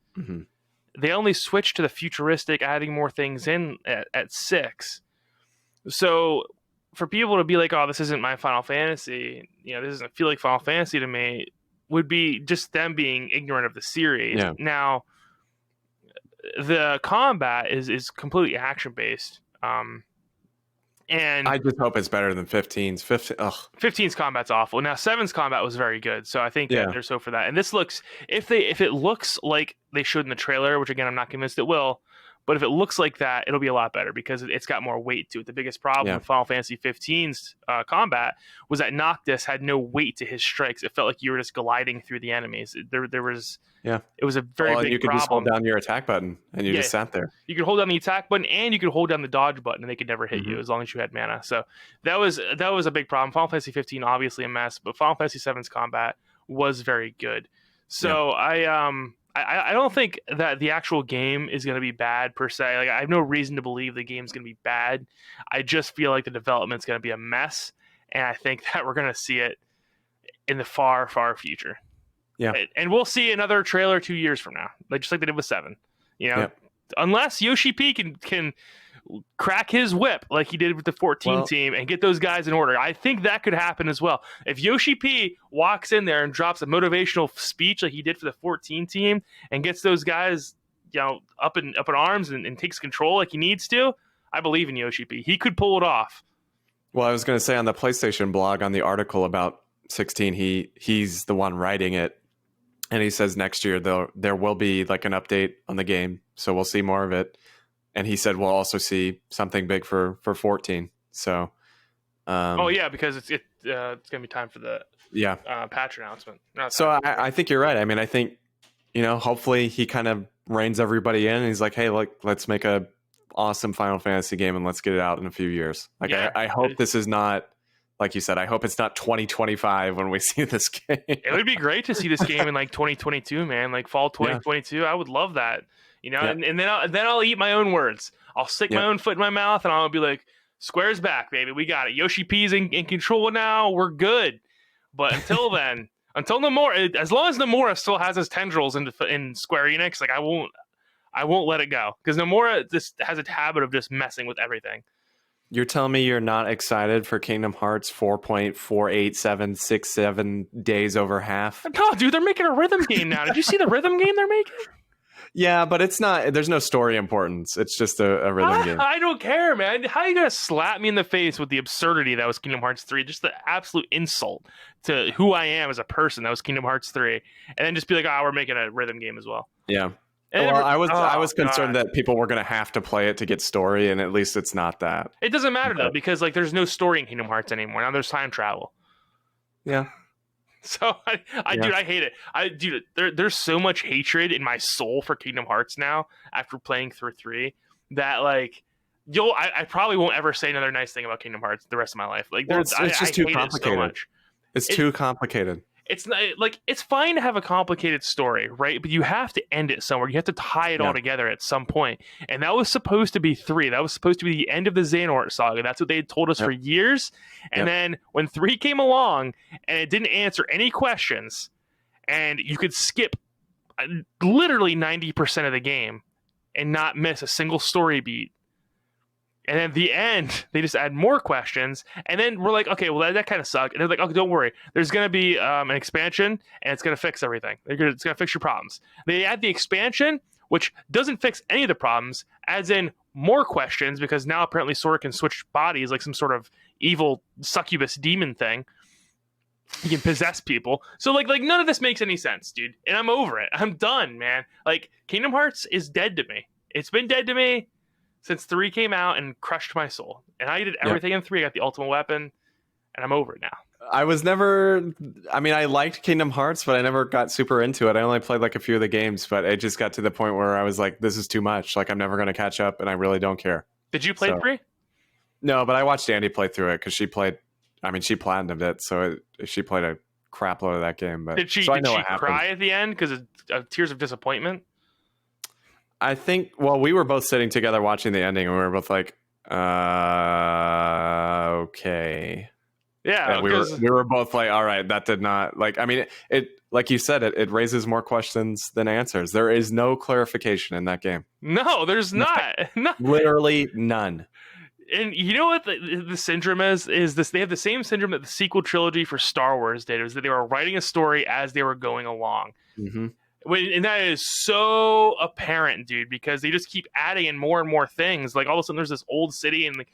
they only switched to the futuristic, adding more things in at 6. So for people to be like, oh, this isn't my Final Fantasy, this doesn't feel like Final Fantasy to me, would be just them being ignorant of the series. Yeah. Now, the combat is completely action based, and I just hope it's better than 15's. 15's combat's awful. Now 7's combat was very good, so I think that there's hope for that. And this looks, if it looks like they showed in the trailer, which again I'm not convinced it will, but if it looks like that, it'll be a lot better because it's got more weight to it. The biggest problem with Final Fantasy 15's combat was that Noctis had no weight to his strikes. It felt like you were just gliding through the enemies. There was it was a very big you could problem. Just hold down your attack button and you just sat there. You could hold down the attack button and you could hold down the dodge button and they could never hit you as long as you had mana. So that was a big problem. Final Fantasy 15 obviously a mess, but Final Fantasy 7's combat was very good. So I don't think that the actual game is going to be bad per se. Like, I have no reason to believe the game's going to be bad. I just feel like the development's going to be a mess, and I think that we're going to see it in the far, far future. Yeah, and we'll see another trailer 2 years from now, just like they did with 7. Unless Yoshi P can crack his whip like he did with the 14 team and get those guys in order. I think that could happen as well. If Yoshi P walks in there and drops a motivational speech like he did for the 14 team and gets those guys, up in arms and takes control like he needs to, I believe in Yoshi P. He could pull it off. Well, I was going to say on the PlayStation blog, on the article about 16, he's the one writing it. And he says next year there will be like an update on the game. So we'll see more of it. And he said we'll also see something big for 14. So, because it's gonna be time for the patch announcement. I think you're right. I mean, I think hopefully he kind of reins everybody in. And he's like, hey, let's make a awesome Final Fantasy game and let's get it out in a few years. I hope this is not, like you said, I hope it's not 2025 when we see this game. It would be great to see this game in 2022, man. Like fall 2022. Yeah. I would love that. And then I'll eat my own words. I'll stick my own foot in my mouth, and I'll be like, "Square's back, baby. We got it. Yoshi P's in control now. We're good." But until then, until Nomura, as long as Nomura still has his tendrils in Square Enix, I won't let it go because Nomura just has a habit of just messing with everything. You're telling me you're not excited for Kingdom Hearts 4.48767 days over half? No, dude, they're making a rhythm game now. Did you see the rhythm game they're making? Yeah, but it's not. There's no story importance. It's just a rhythm game. I don't care, man. How are you gonna slap me in the face with the absurdity that was Kingdom Hearts 3? Just the absolute insult to who I am as a person. That was Kingdom Hearts 3, and then just be like, "Oh, we're making a rhythm game as well." Yeah. Well, I was concerned that people were gonna have to play it to get story, and at least it's not that. It doesn't matter though, because there's no story in Kingdom Hearts anymore. Now there's time travel. Yeah. So dude, I hate it. There's so much hatred in my soul for Kingdom Hearts now after playing through 3 that like I probably won't ever say another nice thing about Kingdom Hearts the rest of my life. Like it's just too complicated. It's too complicated. It's not like it's fine to have a complicated story, right? But you have to end it somewhere. You have to tie it all together at some point. And that was supposed to be 3. That was supposed to be the end of the Xehanort saga. That's what they had told us for years. And then when 3 came along and it didn't answer any questions, and you could skip literally 90% of the game and not miss a single story beat. And at the end, they just add more questions. And then we're like, okay, well, that kind of sucked. And they're like, oh, don't worry. There's going to be an expansion, and it's going to fix everything. It's going to fix your problems. They add the expansion, which doesn't fix any of the problems, adds in more questions, because now apparently Sora can switch bodies like some sort of evil succubus demon thing. He can possess people. So, like none of this makes any sense, dude. And I'm over it. I'm done, man. Like, Kingdom Hearts is dead to me. It's been dead to me since 3 came out and crushed my soul. And I did everything in 3. I got the ultimate weapon, and I'm over it now. I liked Kingdom Hearts, but I never got super into it. I only played like a few of the games, but it just got to the point where I was like, this is too much. Like, I'm never going to catch up, and I really don't care. Did you play 3? No, but I watched Andie play through it because she platinumed it, so she played a crap load of that game. But did she cry at the end because of tears of disappointment? I think, well, we were both sitting together watching the ending, and we were both like, okay. Yeah. And we were both like, all right, that did not, like, I mean, it like you said, it raises more questions than answers. There is no clarification in that game. No, there's not. Literally none. And you know what the syndrome is this? They have the same syndrome that the sequel trilogy for Star Wars did, is that they were writing a story as they were going along. Mm-hmm. And that is so apparent, dude, because they just keep adding in more and more things. Like, all of a sudden there's this old city, and like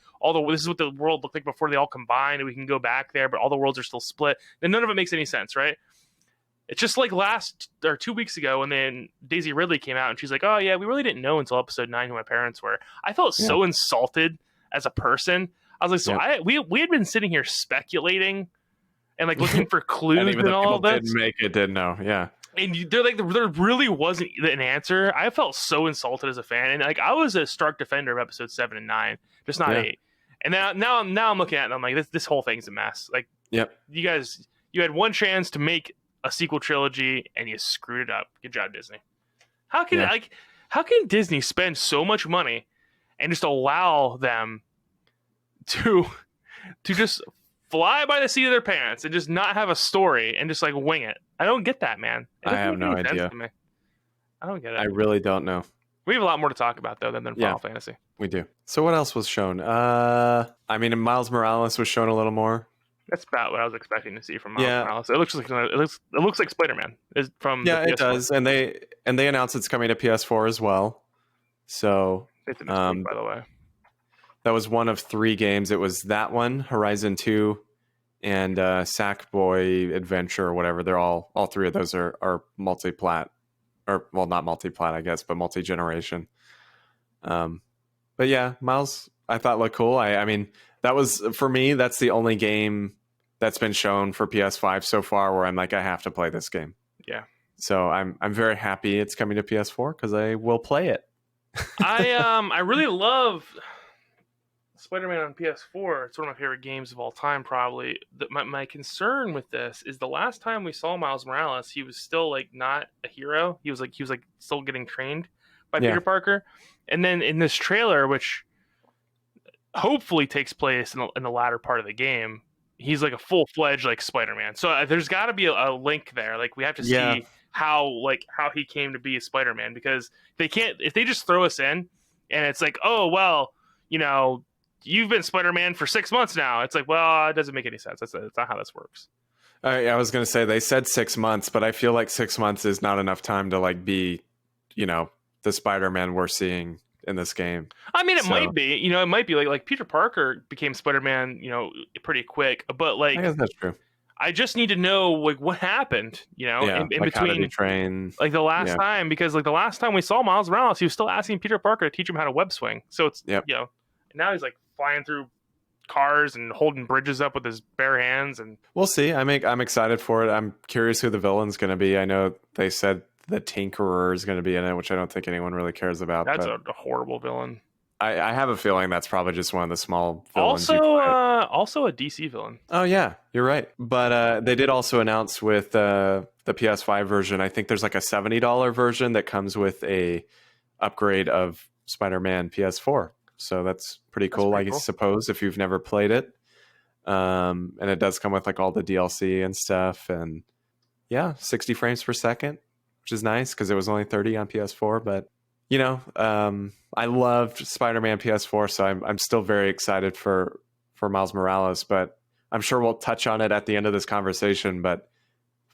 this is what the world looked like before they all combined, and we can go back there, but all the worlds are still split. And none of it makes any sense, right? It's just like 2 weeks ago, when then Daisy Ridley came out, and she's like, oh yeah, we really didn't know until episode 9 who my parents were. I felt so insulted as a person. I was like, we had been sitting here speculating and like looking for clues and all of that. Didn't know. Yeah. And there really wasn't an answer. I felt so insulted as a fan, and like I was a stark defender of episode 7 and 9, just not 8. And now I'm looking at it, and I'm like, this whole thing's a mess. Like, you guys, you had one chance to make a sequel trilogy, and you screwed it up. Good job, Disney. How can Disney spend so much money and just allow them to just fly by the seat of their pants and just not have a story and just like wing it? I don't get that, man. I have no idea. I don't get it. I really don't know. We have a lot more to talk about though than Final Fantasy. We do. So what else was shown? Miles Morales was shown a little more. That's about what I was expecting to see from Miles Morales. It looks like Spider-Man. It does, and they announced it's coming to PS4 as well. So it's in this week, by the way. That was one of 3 games. It was that one, Horizon 2, and Sackboy Adventure or whatever. They're all 3 of those are multi-plat, or well, not multi-plat, I guess, but multi-generation. But yeah, Miles, I thought looked cool. I mean, that was, for me, that's the only game that's been shown for PS5 so far where I'm like, I have to play this game. Yeah. So I'm very happy it's coming to PS4 because I will play it. I really love Spider-Man on PS4. It's one of my favorite games of all time, probably. My concern with this is the last time we saw Miles Morales, he was still like not a hero. He was like still getting trained by Peter Parker. And then in this trailer, which hopefully takes place in the latter part of the game, he's like a full-fledged like Spider-Man. So there's got to be a link there. Like, we have to see how he came to be a Spider-Man, because they can't, if they just throw us in and it's like, oh well, you know, you've been Spider-Man for 6 months now. It's like, well, it doesn't make any sense. That's not how this works. I was going to say, they said 6 months, but I feel like 6 months is not enough time to like be, you know, the Spider-Man we're seeing in this game. I mean, it might be, you know, it might be like Peter Parker became Spider-Man, you know, pretty quick, but like, I guess that's true. I just need to know like what happened, you know, in like between train, like the last time, because like the last time we saw Miles Morales, he was still asking Peter Parker to teach him how to web swing. So it's, you know, and now he's like flying through cars and holding bridges up with his bare hands. And we'll see. I'm excited for it. I'm curious who the villain's going to be. I know they said the Tinkerer is going to be in it, which I don't think anyone really cares about. That's a horrible villain. I have a feeling that's probably just one of the small villains. Also a DC villain. Oh yeah, you're right. But they did also announce with the PS5 version, I think there's like a $70 version that comes with a upgrade of Spider-Man PS4. So that's pretty cool, I suppose, if you've never played it. And it does come with like all the DLC and stuff, and 60 frames per second, which is nice because it was only 30 on PS4. But I loved Spider-Man PS4, so I'm still very excited for Miles Morales. But I'm sure we'll touch on it at the end of this conversation. But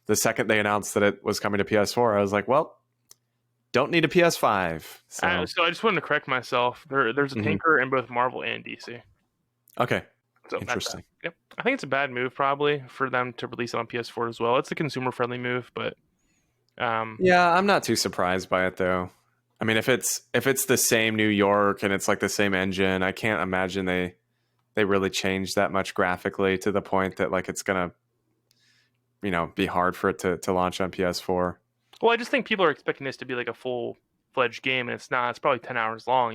the second they announced that it was coming to PS4, I was like, well, don't need a PS5. So I just wanted to correct myself. There's a Tinker in both Marvel and DC. Okay. So interesting. Yep. I think it's a bad move probably for them to release it on PS4 as well. It's a consumer-friendly move, but I'm not too surprised by it though. I mean, if it's the same New York and it's like the same engine, I can't imagine they really changed that much graphically to the point that like it's gonna be hard for it to launch on PS4. Well, I just think people are expecting this to be like a full-fledged game, and it's not. It's probably 10 hours long,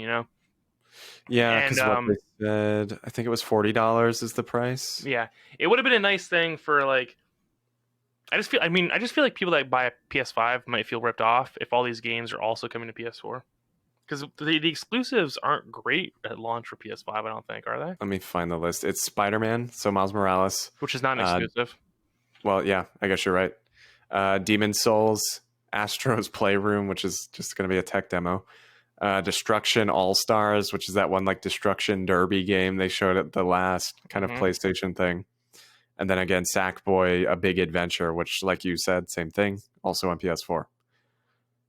Yeah, because what they said, I think it was $40 is the price. Yeah, it would have been a nice thing for like. I just feel like people that buy a PS5 might feel ripped off if all these games are also coming to PS4, because the exclusives aren't great at launch for PS5. I don't think, are they? Let me find the list. It's Spider-Man, so Miles Morales, which is not an exclusive. Well, yeah, I guess you're right. Demon Souls, Astro's Playroom, which is just going to be a tech demo. Destruction All-Stars, which is that one like Destruction Derby game they showed at the last kind of PlayStation thing. And then again, Sackboy, A Big Adventure, which like you said, same thing, also on PS4.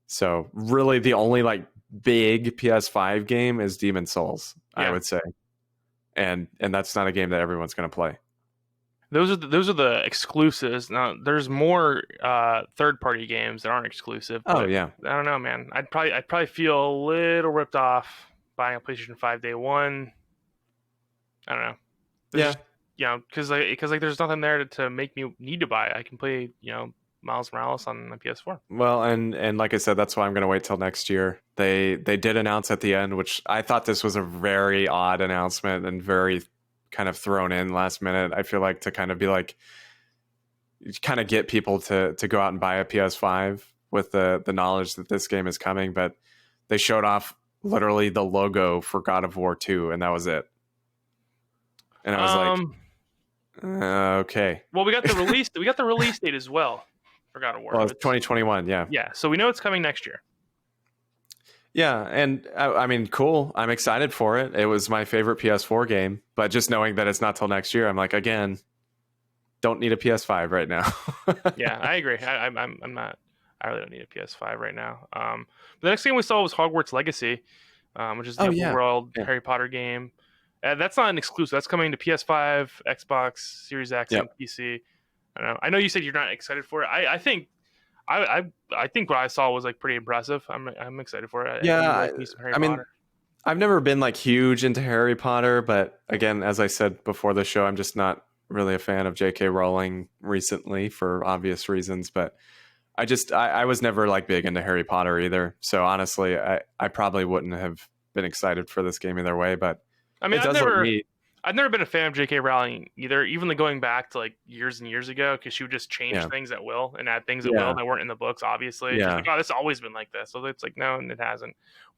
So really the only like big PS5 game is Demon Souls, I would say. And that's not a game that everyone's going to play. Those are the exclusives. Now there's more third-party games that aren't exclusive. Oh yeah. I don't know, man. I'd probably feel a little ripped off buying a PlayStation 5 day one. I don't know. Because there's nothing there to make me need to buy it. I can play Miles Morales on the PS4. Well, and like I said, that's why I'm going to wait till next year. They did announce at the end, which I thought this was a very odd announcement and very kind of thrown in last minute. I feel like to kind of be like, kind of get people to go out and buy a PS5 with the knowledge that this game is coming. But they showed off literally the logo for God of War 2, and that was it. And I was like, okay. Well, we got the release. We got the release date as well for God of War. Well, it's 2021. Yeah. Yeah. So we know it's coming next year. Yeah, and I mean, cool. I'm excited for it. It was my favorite PS4 game, but just knowing that it's not till next year, I'm like, again, don't need a PS5 right now. Yeah, I agree. I'm not. I really don't need a PS5 right now. The next game we saw was Hogwarts Legacy, which is the open world Harry Potter game. That's not an exclusive. That's coming to PS5, Xbox Series X, and PC. I know you said you're not excited for it. I think what I saw was like pretty impressive. I'm excited for it. I mean, I've never been like huge into Harry Potter, but again, as I said before the show, I'm just not really a fan of J.K. Rowling recently for obvious reasons. But I was never like big into Harry Potter either. So honestly, I probably wouldn't have been excited for this game either way. But I mean, I've never been a fan of J.K. Rowling either, even going back to like years and years ago, because she would just change things at will and add things at will that weren't in the books, obviously. Yeah. She's like, oh, this has always been like this. So it's like, no, and it hasn't.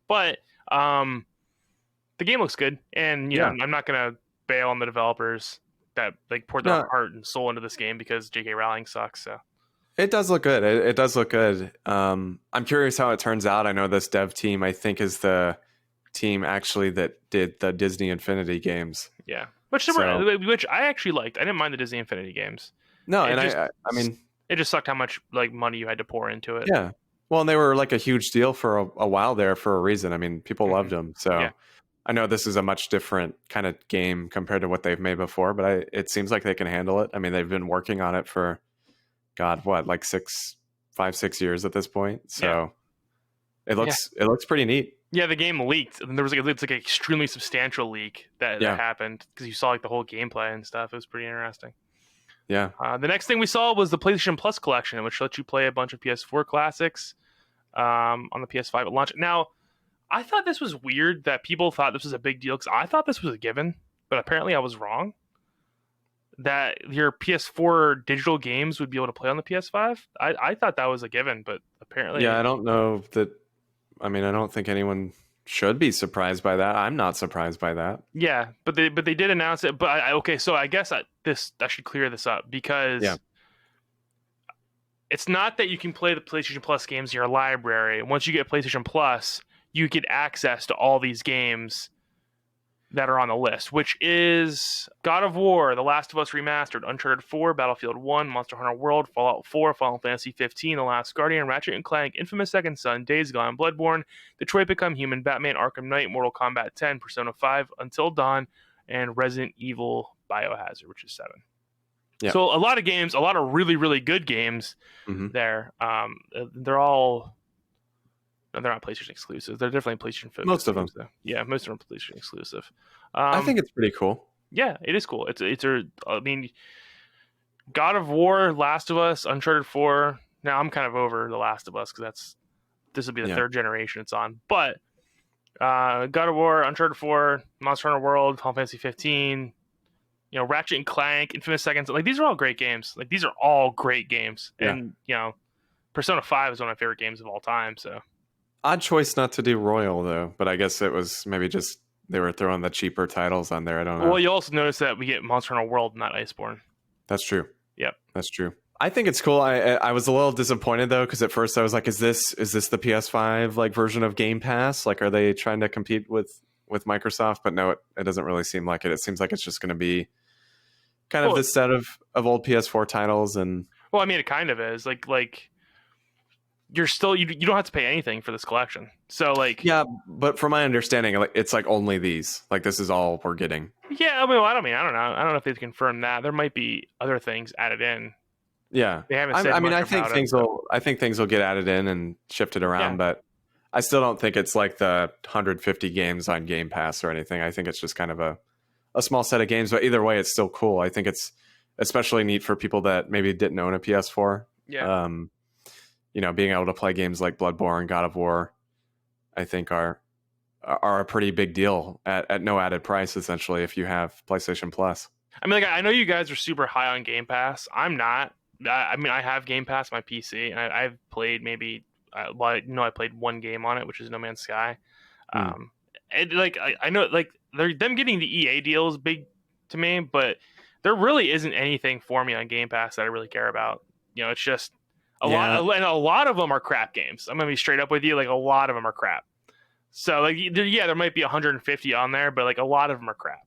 But the game looks good, and I'm not going to bail on the developers that like poured their heart and soul into this game because J.K. Rowling sucks. So it does look good. It does look good. I'm curious how it turns out. I know this dev team, I think, is the team actually that did the Disney Infinity games. Yeah, which I actually liked. I didn't mind the Disney Infinity games. No, I mean, it just sucked how much like money you had to pour into it. Yeah, well, and they were like a huge deal for a while there for a reason. I mean, people loved them. So I know this is a much different kind of game compared to what they've made before, but it seems like they can handle it. I mean, they've been working on it for like 5-6 years at this point. So it looks pretty neat. Yeah, the game leaked, and there was it's like an extremely substantial leak that happened because you saw like the whole gameplay and stuff. It was pretty interesting. Yeah. The next thing we saw was the PlayStation Plus collection, which lets you play a bunch of PS4 classics on the PS5 at launch. Now, I thought this was weird that people thought this was a big deal because I thought this was a given, but apparently I was wrong. That your PS4 digital games would be able to play on the PS5. I thought that was a given, but apparently... Yeah, I don't know that... I mean, I don't think anyone should be surprised by that. I'm not surprised by that. Yeah, but they did announce it. But okay, so I guess I should clear this up because it's not that you can play the PlayStation Plus games in your library. Once you get PlayStation Plus, you get access to all these games that are on the list, which is God of War, The Last of Us Remastered, Uncharted 4, Battlefield 1, Monster Hunter World, Fallout 4, Final Fantasy 15, The Last Guardian, Ratchet & Clank, Infamous Second Son, Days Gone, Bloodborne, Detroit Become Human, Batman Arkham Knight, Mortal Kombat 10, Persona 5, Until Dawn, and Resident Evil Biohazard, which is 7. Yeah. So a lot of games, a lot of really, really good games there. They're all... No, they're not PlayStation exclusive. They're definitely PlayStation 5. Most of them. Though. Yeah, most of them are PlayStation exclusive. I think it's pretty cool. Yeah, it is cool. I mean, God of War, Last of Us, Uncharted 4. Now I'm kind of over The Last of Us because this will be the third generation it's on. But God of War, Uncharted 4, Monster Hunter World, Final Fantasy 15, Ratchet and Clank, Infamous Second Son. Like these are all great games. Like these are all great games. Yeah. And Persona 5 is one of my favorite games of all time. So. Odd choice not to do Royal, though, but I guess it was maybe just they were throwing the cheaper titles on there. I don't know. Well, you also notice that we get Monster Hunter World, not Iceborne. That's true. Yep. That's true. I think it's cool. I was a little disappointed, though, because at first I was like, is this the PS5 like version of Game Pass? Like, are they trying to compete with Microsoft? But no, it doesn't really seem like it. It seems like it's just going to be kind of this set of old PS4 titles. And well, I mean, it kind of is. Like you're still you don't have to pay anything for this collection. So like but from my understanding, like it's like only these. Like this is all we're getting. Yeah, I mean, I don't know. I don't know if they've confirmed that. There might be other things added in. Yeah, they haven't said much I think about things will. I think things will get added in and shifted around, but I still don't think it's like the 150 games on Game Pass or anything. I think it's just kind of a small set of games. But either way, it's still cool. I think it's especially neat for people that maybe didn't own a PS4. Yeah. Being able to play games like Bloodborne, God of War, I think are a pretty big deal at no added price, essentially, if you have PlayStation Plus. I mean, like, I know you guys are super high on Game Pass. I'm not. I mean, I have Game Pass on my PC, and I've played maybe, I played one game on it, which is No Man's Sky. And like, I know, like, them getting the EA deal is big to me, but there really isn't anything for me on Game Pass that I really care about. It's just a lot of them are crap games. I'm gonna be straight up with you. Like a lot of them are crap. So like, there might be 150 on there, but like a lot of them are crap.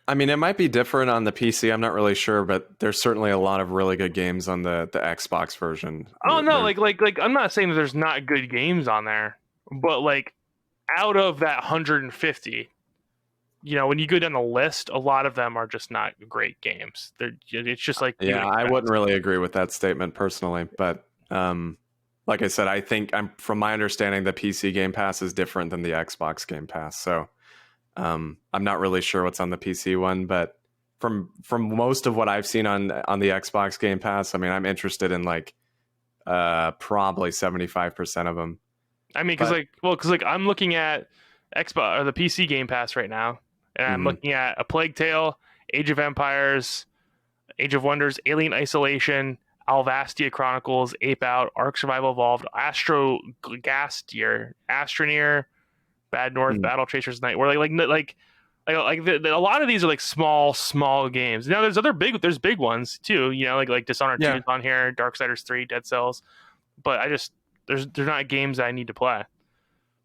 I mean, it might be different on the PC. I'm not really sure, but there's certainly a lot of really good games on the Xbox version. Oh no, like I'm not saying that there's not good games on there, but like out of that 150, when you go down the list, a lot of them are just not great games. It's just like I wouldn't really agree with that statement personally, but like I said, I think from my understanding, the PC Game Pass is different than the Xbox Game Pass. So I'm not really sure what's on the PC one, but from most of what I've seen on the Xbox Game Pass, I mean, I'm interested in like probably 75% of them. I mean, because I'm looking at Xbox or the PC Game Pass right now, and I'm looking at A Plague Tale, Age of Empires, Age of Wonders, Alien Isolation, Alvastia Chronicles, Ape Out, Ark Survival Evolved, Astro Gastier, Astroneer, Bad North, Battle Chasers Night. Where like a lot of these are like small games. Now there's big ones too. Like Dishonored 2 is on here, Darksiders 3, Dead Cells. But there's not games that I need to play.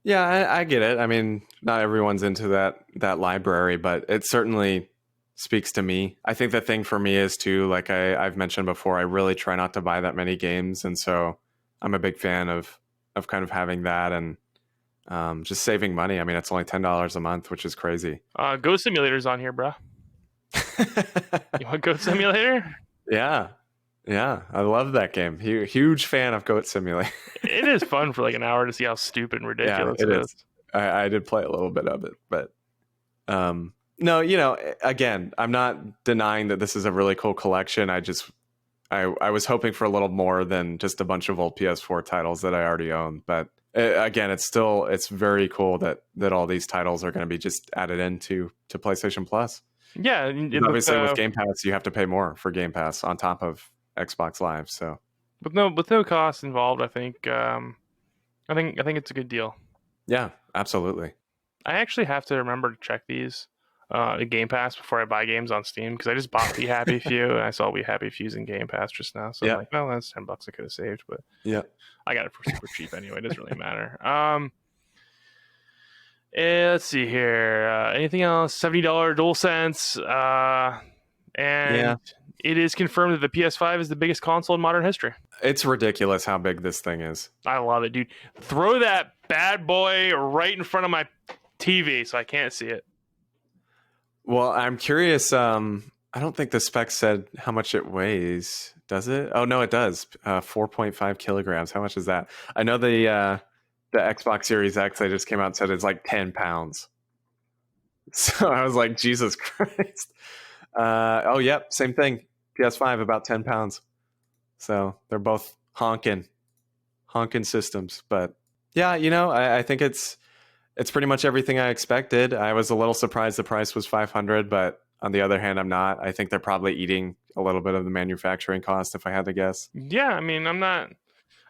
Yeah, I get it. I mean, not everyone's into that library, but it certainly speaks to me. I think the thing for me is too, like I've mentioned before, I really try not to buy that many games, and so I'm a big fan of kind of having that and just saving money. I mean, it's only $10 a month, which is crazy. Goat Simulator's on here, bro. You want Goat Simulator? Yeah, I love that game. Huge fan of Goat Simulator. It is fun for like an hour to see how stupid and ridiculous it is. I did play a little bit of it, but no, again, I'm not denying that this is a really cool collection. I was hoping for a little more than just a bunch of old PS4 titles that I already own. But again, it's very cool that all these titles are going to be just added into PlayStation Plus. Yeah, obviously with Game Pass, you have to pay more for Game Pass on top of Xbox Live. So with no cost involved, I think it's a good deal. Yeah, absolutely. I actually have to remember to check these Game Pass before I buy games on Steam, because I just bought We Happy Few and I saw We Happy Few's in Game Pass just now. So I'm like, well, that's $10 I could have saved, but yeah, I got it for super cheap anyway. It doesn't really matter. Let's see here. Anything else? $70 DualSense. And it is confirmed that the PS5 is the biggest console in modern history. It's ridiculous how big this thing is. I love it, dude. Throw that bad boy right in front of my TV so I can't see it. Well, I'm curious. I don't think the spec said how much it weighs. Does it? Oh, no, it does. 4.5 kilograms. How much is that? I know the Xbox Series X, they just came out and said it's like 10 pounds. So I was like, Jesus Christ. Yep, same thing. PS5, about 10 pounds. So they're both honking systems. But yeah, I think it's pretty much everything I expected. I was a little surprised the price was $500, but on the other hand, I'm not. I think they're probably eating a little bit of the manufacturing cost, if I had to guess. Yeah, I mean, I'm not.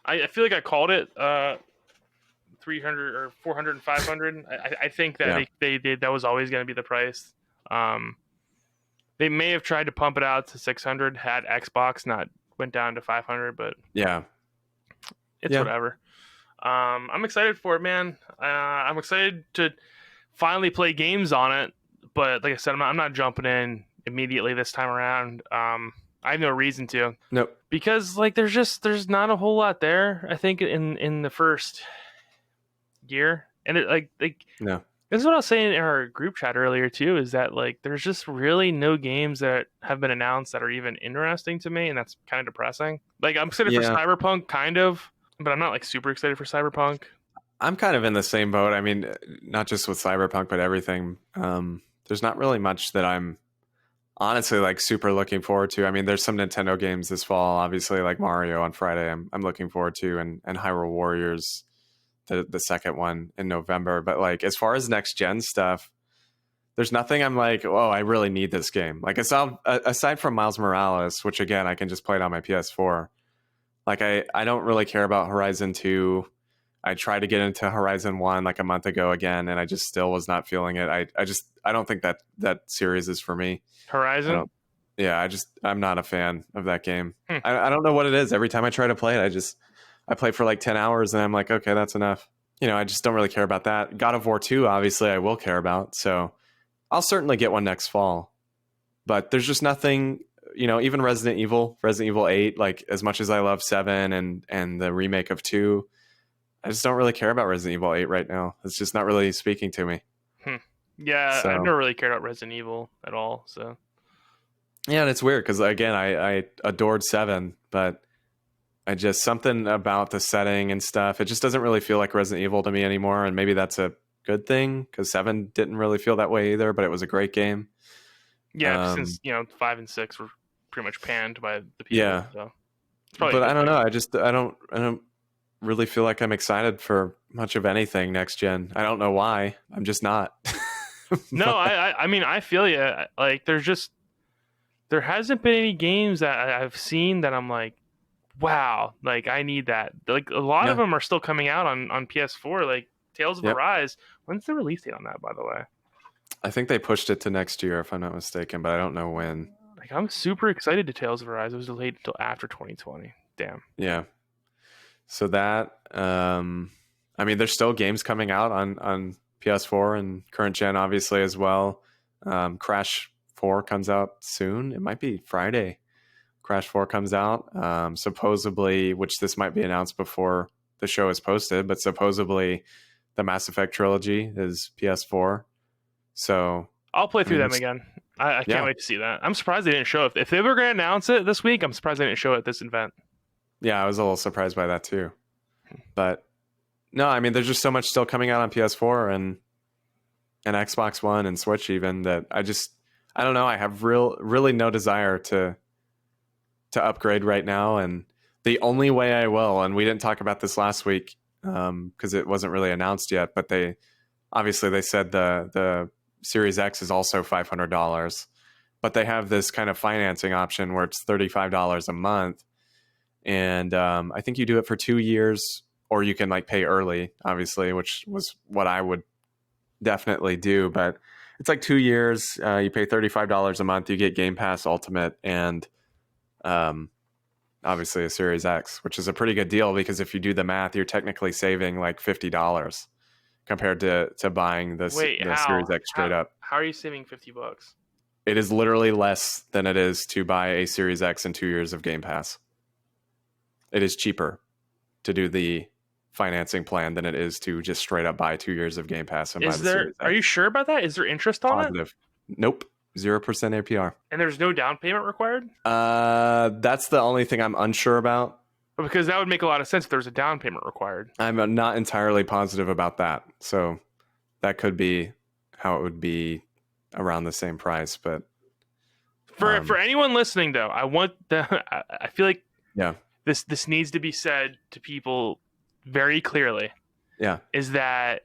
I feel like I called it 300 or 400 and 500. I think that they did. That was always going to be the price. They may have tried to pump it out to 600 had Xbox not went down to 500, but it's whatever. I'm excited for it, man. I'm excited to finally play games on it, but like I said, I'm not jumping in immediately this time around. I have no reason to. Nope. Because there's not a whole lot there. I think in the first year, and it no. This is what I was saying in our group chat earlier too, is that there's just really no games that have been announced that are even interesting to me, and that's kind of depressing. I'm excited for Cyberpunk, kind of, but I'm not super excited for Cyberpunk. I'm kind of in the same boat. I mean, not just with Cyberpunk, but everything. There's not really much that I'm honestly super looking forward to. I mean, there's some Nintendo games this fall, obviously, like Mario on Friday. I'm looking forward to, and Hyrule Warriors, the second one in November. But as far as next gen stuff, there's nothing I'm oh, I really need this game. Aside from Miles Morales, which again I can just play it on my PS4. I don't really care about Horizon 2. I tried to get into Horizon 1 a month ago again, and I just still was not feeling it. I don't think that series is for me. Horizon? I'm not a fan of that game. I don't know what it is. Every time I try to play it, I play for 10 hours and I'm like, okay, that's enough. I just don't really care about that. God of War 2, obviously, I will care about. So I'll certainly get one next fall. But there's just nothing, even Resident Evil 8, as much as I love 7 and the remake of 2, I just don't really care about Resident Evil 8 right now. It's just not really speaking to me. Yeah, so, I've never really cared about Resident Evil at all. So yeah, and it's weird because, again, I adored 7, but I just, something about the setting and stuff, it just doesn't really feel like Resident Evil to me anymore. And maybe that's a good thing because 7 didn't really feel that way either, but it was a great game. Yeah, since 5 and 6 were pretty much panned by the people. Yeah, so but I don't know. I don't really feel like I'm excited for much of anything next gen. I don't know why. I'm just not. No, I mean, I feel you. There hasn't been any games that I've seen that I'm like, wow, I need that. A lot of them are still coming out on PS4, Tales of Arise. When's the release date on that, by the way? I think they pushed it to next year, if I'm not mistaken, but I don't know when. I'm super excited to Tales of Arise. It was delayed until after 2020. Damn. Yeah. So that, I mean, there's still games coming out on PS4 and current gen, obviously, as well. Crash 4 comes out soon. It might be Friday. Crash 4 comes out. Supposedly, which this might be announced before the show is posted, but supposedly the Mass Effect trilogy is PS4. So I'll play through them again. I can't wait to see that. I'm surprised they didn't show it. If they were going to announce it this week, I'm surprised they didn't show it at this event. Yeah, I was a little surprised by that too. But No, I mean, there's just so much still coming out on PS4 and Xbox One and Switch even that I don't know. I have really no desire to upgrade right now. And the only way I will, and we didn't talk about this last week because it wasn't really announced yet, but they said the Series X is also $500, but they have this kind of financing option where it's $35 a month. And I think you do it for 2 years, or you can like pay early, obviously, which was what I would definitely do. But it's like 2 years. You pay $35 a month. You get Game Pass Ultimate and obviously a Series X, which is a pretty good deal because if you do the math, you're technically saving like $50 compared to buying the Series X straight up. How are you saving $50? It is literally less than it is to buy a Series X and 2 years of Game Pass. It is cheaper to do the financing plan than it is to just straight up buy 2 years of Game Pass and buy the Series X. Are you sure about that? Is there interest on Positive. Nope. 0% APR. And there's no down payment required? That's the only thing I'm unsure about. Because that would make a lot of sense if there was a down payment required. I'm not entirely positive about that. So that could be how it would be around the same price. But for anyone listening, though, I feel like yeah, this needs to be said to people very clearly. Yeah. Is that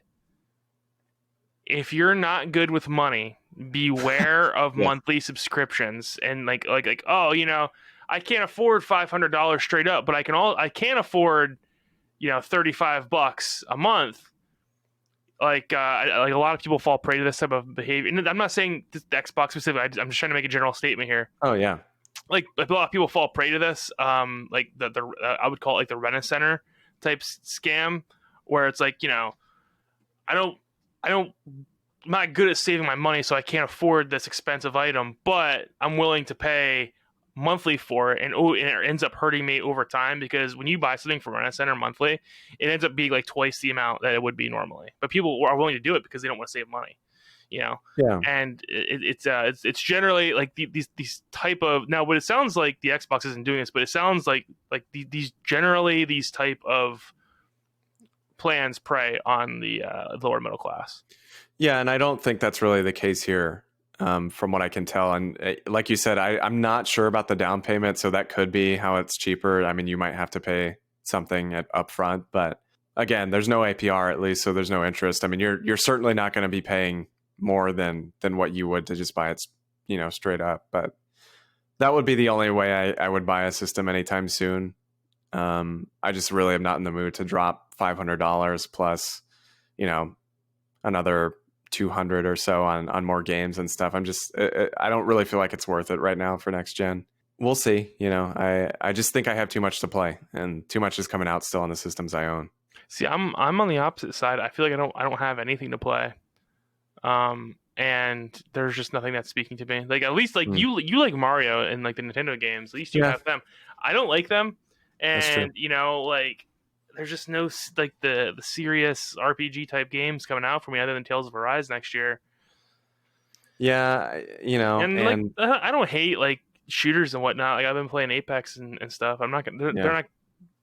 if you're not good with money, beware of monthly subscriptions and like oh, I can't afford $500 straight up, but I can afford $35 a month. Like a lot of people fall prey to this type of behavior. And I'm not saying this Xbox specifically. I'm just trying to make a general statement here. Oh yeah. Like a lot of people fall prey to this. Like the I would call it like the Rent-A-Center type scam, where it's like I'm not good at saving my money, so I can't afford this expensive item, but I'm willing to pay monthly for it, and it ends up hurting me over time because when you buy something from Rent-A-Center monthly, it ends up being like twice the amount that it would be normally. But people are willing to do it because they don't want to save money, Yeah. And it's generally like these type of, now what it sounds like the Xbox isn't doing this, but it sounds like these type of plans prey on the lower middle class. Yeah, and I don't think that's really the case here. From what I can tell. And like you said, I'm not sure about the down payment, so that could be how it's cheaper. I mean, you might have to pay something up front, but again, there's no APR at least, so there's no interest. I mean, you're certainly not going to be paying more than what you would to just buy it, straight up. But that would be the only way I would buy a system anytime soon. I just really am not in the mood to drop $500 plus, another 200 or so on more games and stuff. I don't really feel like it's worth it right now for next gen. We'll see. I just think I have too much to play, and too much is coming out still on the systems I own. See, I'm on the opposite side. I feel like I don't have anything to play. And there's just nothing that's speaking to me. Like, at least like you like Mario and like the Nintendo games, at least you have them. I don't like them. And like, there's just no like the serious RPG type games coming out for me other than Tales of Arise next year. Yeah, and like I don't hate like shooters and whatnot. Like, I've been playing Apex and stuff. I'm not gonna.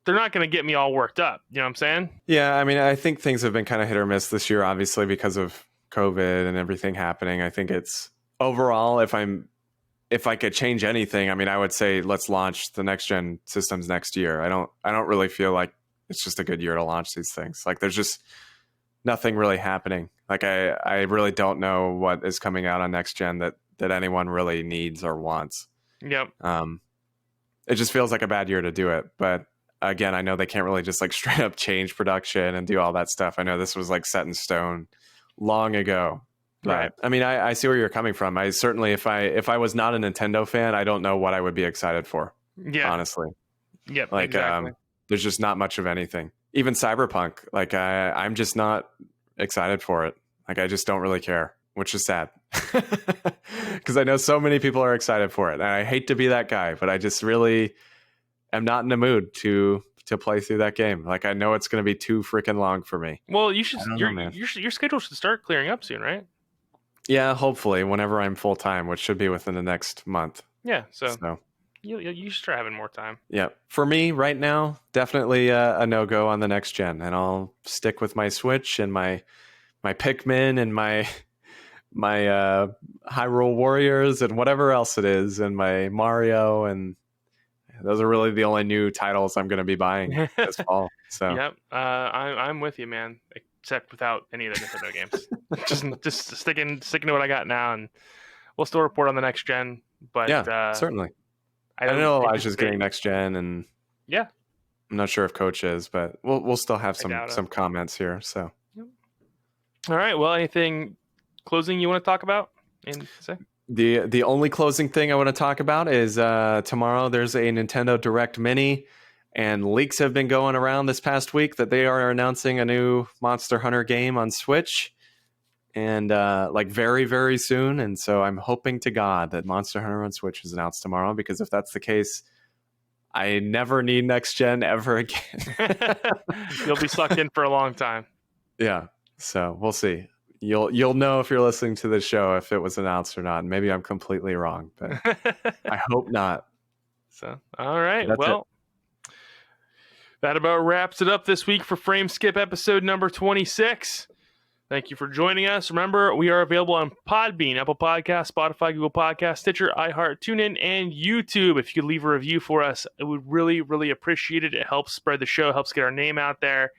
They're not gonna get me all worked up. You know what I'm saying? Yeah, I mean, I think things have been kind of hit or miss this year, obviously because of COVID and everything happening. I think it's overall, if I could change anything, I mean, I would say let's launch the next gen systems next year. I don't really feel like it's just a good year to launch these things. Like, there's just nothing really happening. Like, I really don't know what is coming out on next gen that anyone really needs or wants. Yep. It just feels like a bad year to do it. But again, I know they can't really just like straight up change production and do all that stuff. I know this was like set in stone long ago. Right. I mean, I see where you're coming from. I certainly, if I was not a Nintendo fan, I don't know what I would be excited for. Yeah. Honestly. Yep. Like, exactly. There's just not much of anything. Even Cyberpunk, like I'm just not excited for it. Like, I just don't really care, which is sad because I know so many people are excited for it. And I hate to be that guy, but I just really am not in the mood to play through that game. Like, I know it's going to be too freaking long for me. Well, you should. Your schedule should start clearing up soon, right? Yeah, hopefully, whenever I'm full time, which should be within the next month. Yeah. So You should try having more time. Yeah. For me right now, definitely a no-go on the next gen. And I'll stick with my Switch and my Pikmin and my Hyrule Warriors and whatever else it is, and my Mario, and those are really the only new titles I'm going to be buying this fall. So Yep, I'm with you, man. Except without any of the Nintendo games, just sticking to what I got now, and we'll still report on the next gen. But yeah, certainly. I know Elijah's getting next gen, and yeah, I'm not sure if Coach is, but we'll still have some comments here. So, yep. All right. Well, anything closing you want to talk about and say? The only closing thing I want to talk about is tomorrow there's a Nintendo Direct Mini, and leaks have been going around this past week that they are announcing a new Monster Hunter game on Switch, and like very, very soon. And so I'm hoping to God that Monster Hunter on Switch is announced tomorrow, because if that's the case, I never need next gen ever again. You'll be sucked in for a long time. Yeah. So we'll see. You'll know if you're listening to the show if it was announced or not. Maybe I'm completely wrong, but I hope not. So, all right. Well, that about wraps it up this week for Frame Skip episode number 26. Thank you for joining us. Remember, we are available on Podbean, Apple Podcasts, Spotify, Google Podcasts, Stitcher, iHeart, TuneIn, and YouTube. If you could leave a review for us, I would really, really appreciate it. It helps spread the show, helps get our name out there.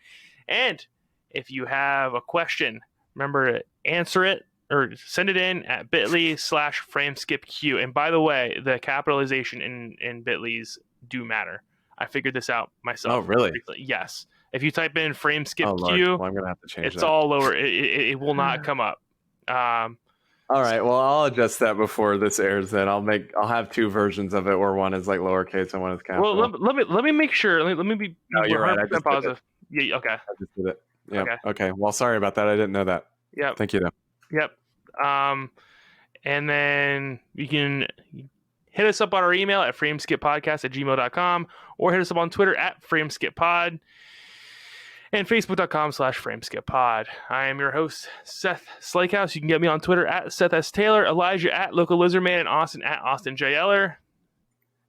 And if you have a question, remember to answer it or send it in at bit.ly/frameskipq. And by the way, the capitalization in bit.lys do matter. I figured this out myself. Oh, really? Yes. If you type in frameskipq, well, I'm gonna have to change it's that. all lower. It will not come up. All right. Well, I'll adjust that before this airs. Then I'll have two versions of it, where one is like lowercase and one is capital. Well, let me make sure. Let me be. No, you're right. I just positive. Yeah. Okay. I just did it. Yeah. Okay. Well, sorry about that. I didn't know that. Yeah. Thank you, though. Yep. And then you can hit us up on our email at frameskippodcast@gmail.com, or hit us up on Twitter at frameskippod and facebook.com/frameskippod. I am your host, Seth Slakehouse. You can get me on Twitter at Seth S. Taylor, Elijah at Local Lizardman, and Austin at Austin J. Eller.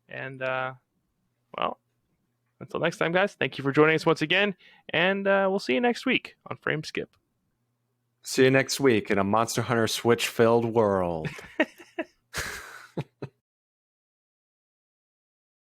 And, well, until next time, guys, thank you for joining us once again, and we'll see you next week on Frame Skip. See you next week in a Monster Hunter Switch-filled world.